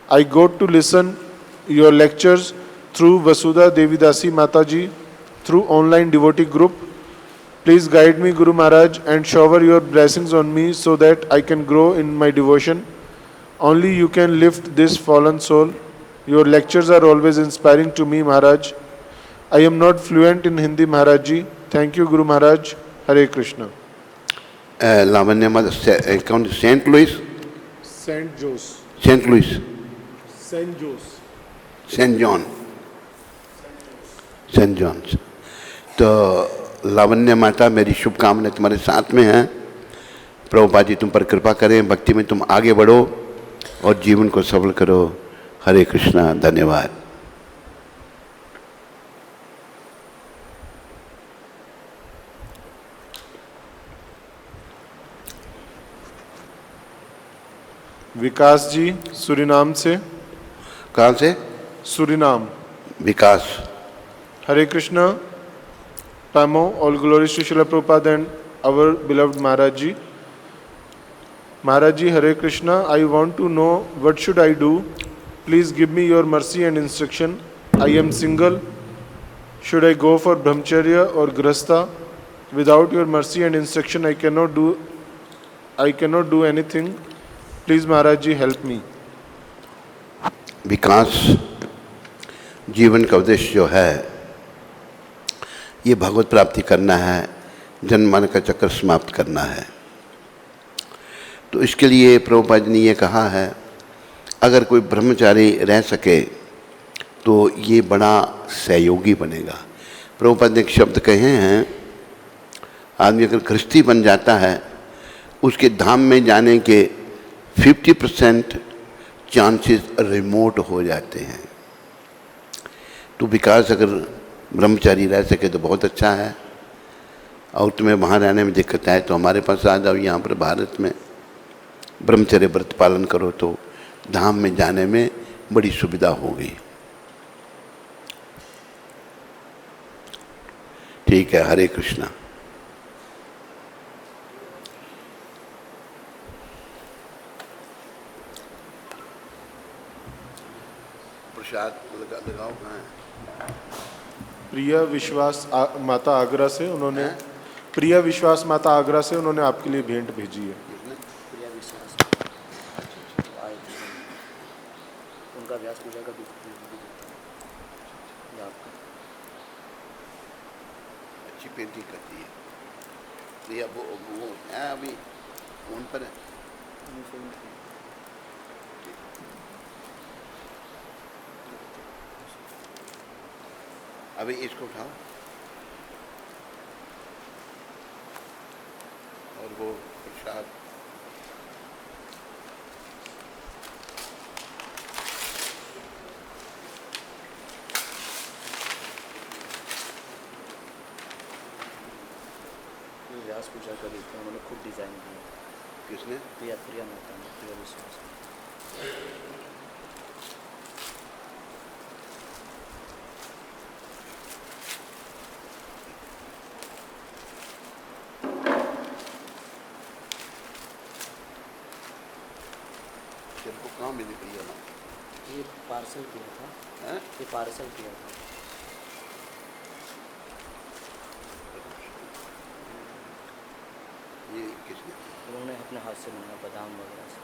I got to listen your lectures through Vasudha Devidasi Mataji through online devotee group. Please guide me, Guru Maharaj, and shower your blessings on me so that I can grow in my devotion. Only you can lift this fallen soul. Your lectures are always inspiring to me, Maharaj. I am not fluent in Hindi, Maharaj ji. Thank you, Guru Maharaj. Hare Krishna.
Lavanya मत कौन, Saint Louis,
Saint Jose.
Saint Louis,
Saint Jose.
Saint John, Saint John. तो लावण्य माता, मेरी शुभकामनाएं तुम्हारे साथ में हैं। प्रभुपाद जी तुम पर कृपा करें, भक्ति में तुम आगे बढ़ो और जीवन को सफल करो। हरे कृष्णा, धन्यवाद।
विकास जी सुरीनाम से।
कहाँ से?
Suriname.
Vikas.
Hare Krishna, Tamo, all glories to Srila Prabhupada and our beloved Maharaj Ji. Maharaj Ji, Hare Krishna, I want to know what should I do. Please give me your mercy and instruction. I am single. Should I go for brahmacharya or grahastha? Without your mercy and instruction, I cannot do anything. Please Maharaj Ji, help me.
विकास, जीवन का उद्देश्य जो है ये भगवत प्राप्ति करना है, जन्म मरण का चक्कर समाप्त करना है। तो इसके लिए प्रभुपाद जी ने ये कहा है, अगर कोई ब्रह्मचारी रह सके तो ये बड़ा सहयोगी बनेगा। प्रभुपाद ने एक शब्द कहे हैं, आदमी अगर गृहस्थी बन जाता है उसके धाम में जाने के 50% चांसेस रिमोट हो जाते हैं। तो विकास अगर ब्रह्मचारी रह सके तो बहुत अच्छा है, और तुम्हें वहाँ रहने में दिक्कत आए तो हमारे पास आ जाओ। यहाँ पर भारत में ब्रह्मचर्य व्रत पालन करो तो धाम में जाने में बड़ी सुविधा होगी। ठीक है, हरे कृष्णा। प्रसाद लगाओ कहाँ है?
प्रिया विश्वास माता आगरा से उन्होंने प्रिया विश्वास माता आगरा से उन्होंने आपके लिए भेंट भेजी है।
प्रिया विश्वास आए थे, उनका व्यास पूजा का
अच्छी पेंटिंग करती है प्रिया। वो है अभी फोन पर है। अभी इसको उठाओ और वो प्रसाद।
व्यास पूजा का भी उन्होंने खुद डिजाइन किया।
किसने?
प्रिया माता ने, प्रिया विश्वास।
तेरे को कहाँ मिली भैया ना?
ये पार्सल किया था।
हैं?
ये पार्सल किया था।
ये किसने?
उन्होंने अपने हाथ से बनाया, बादाम वगैरह से।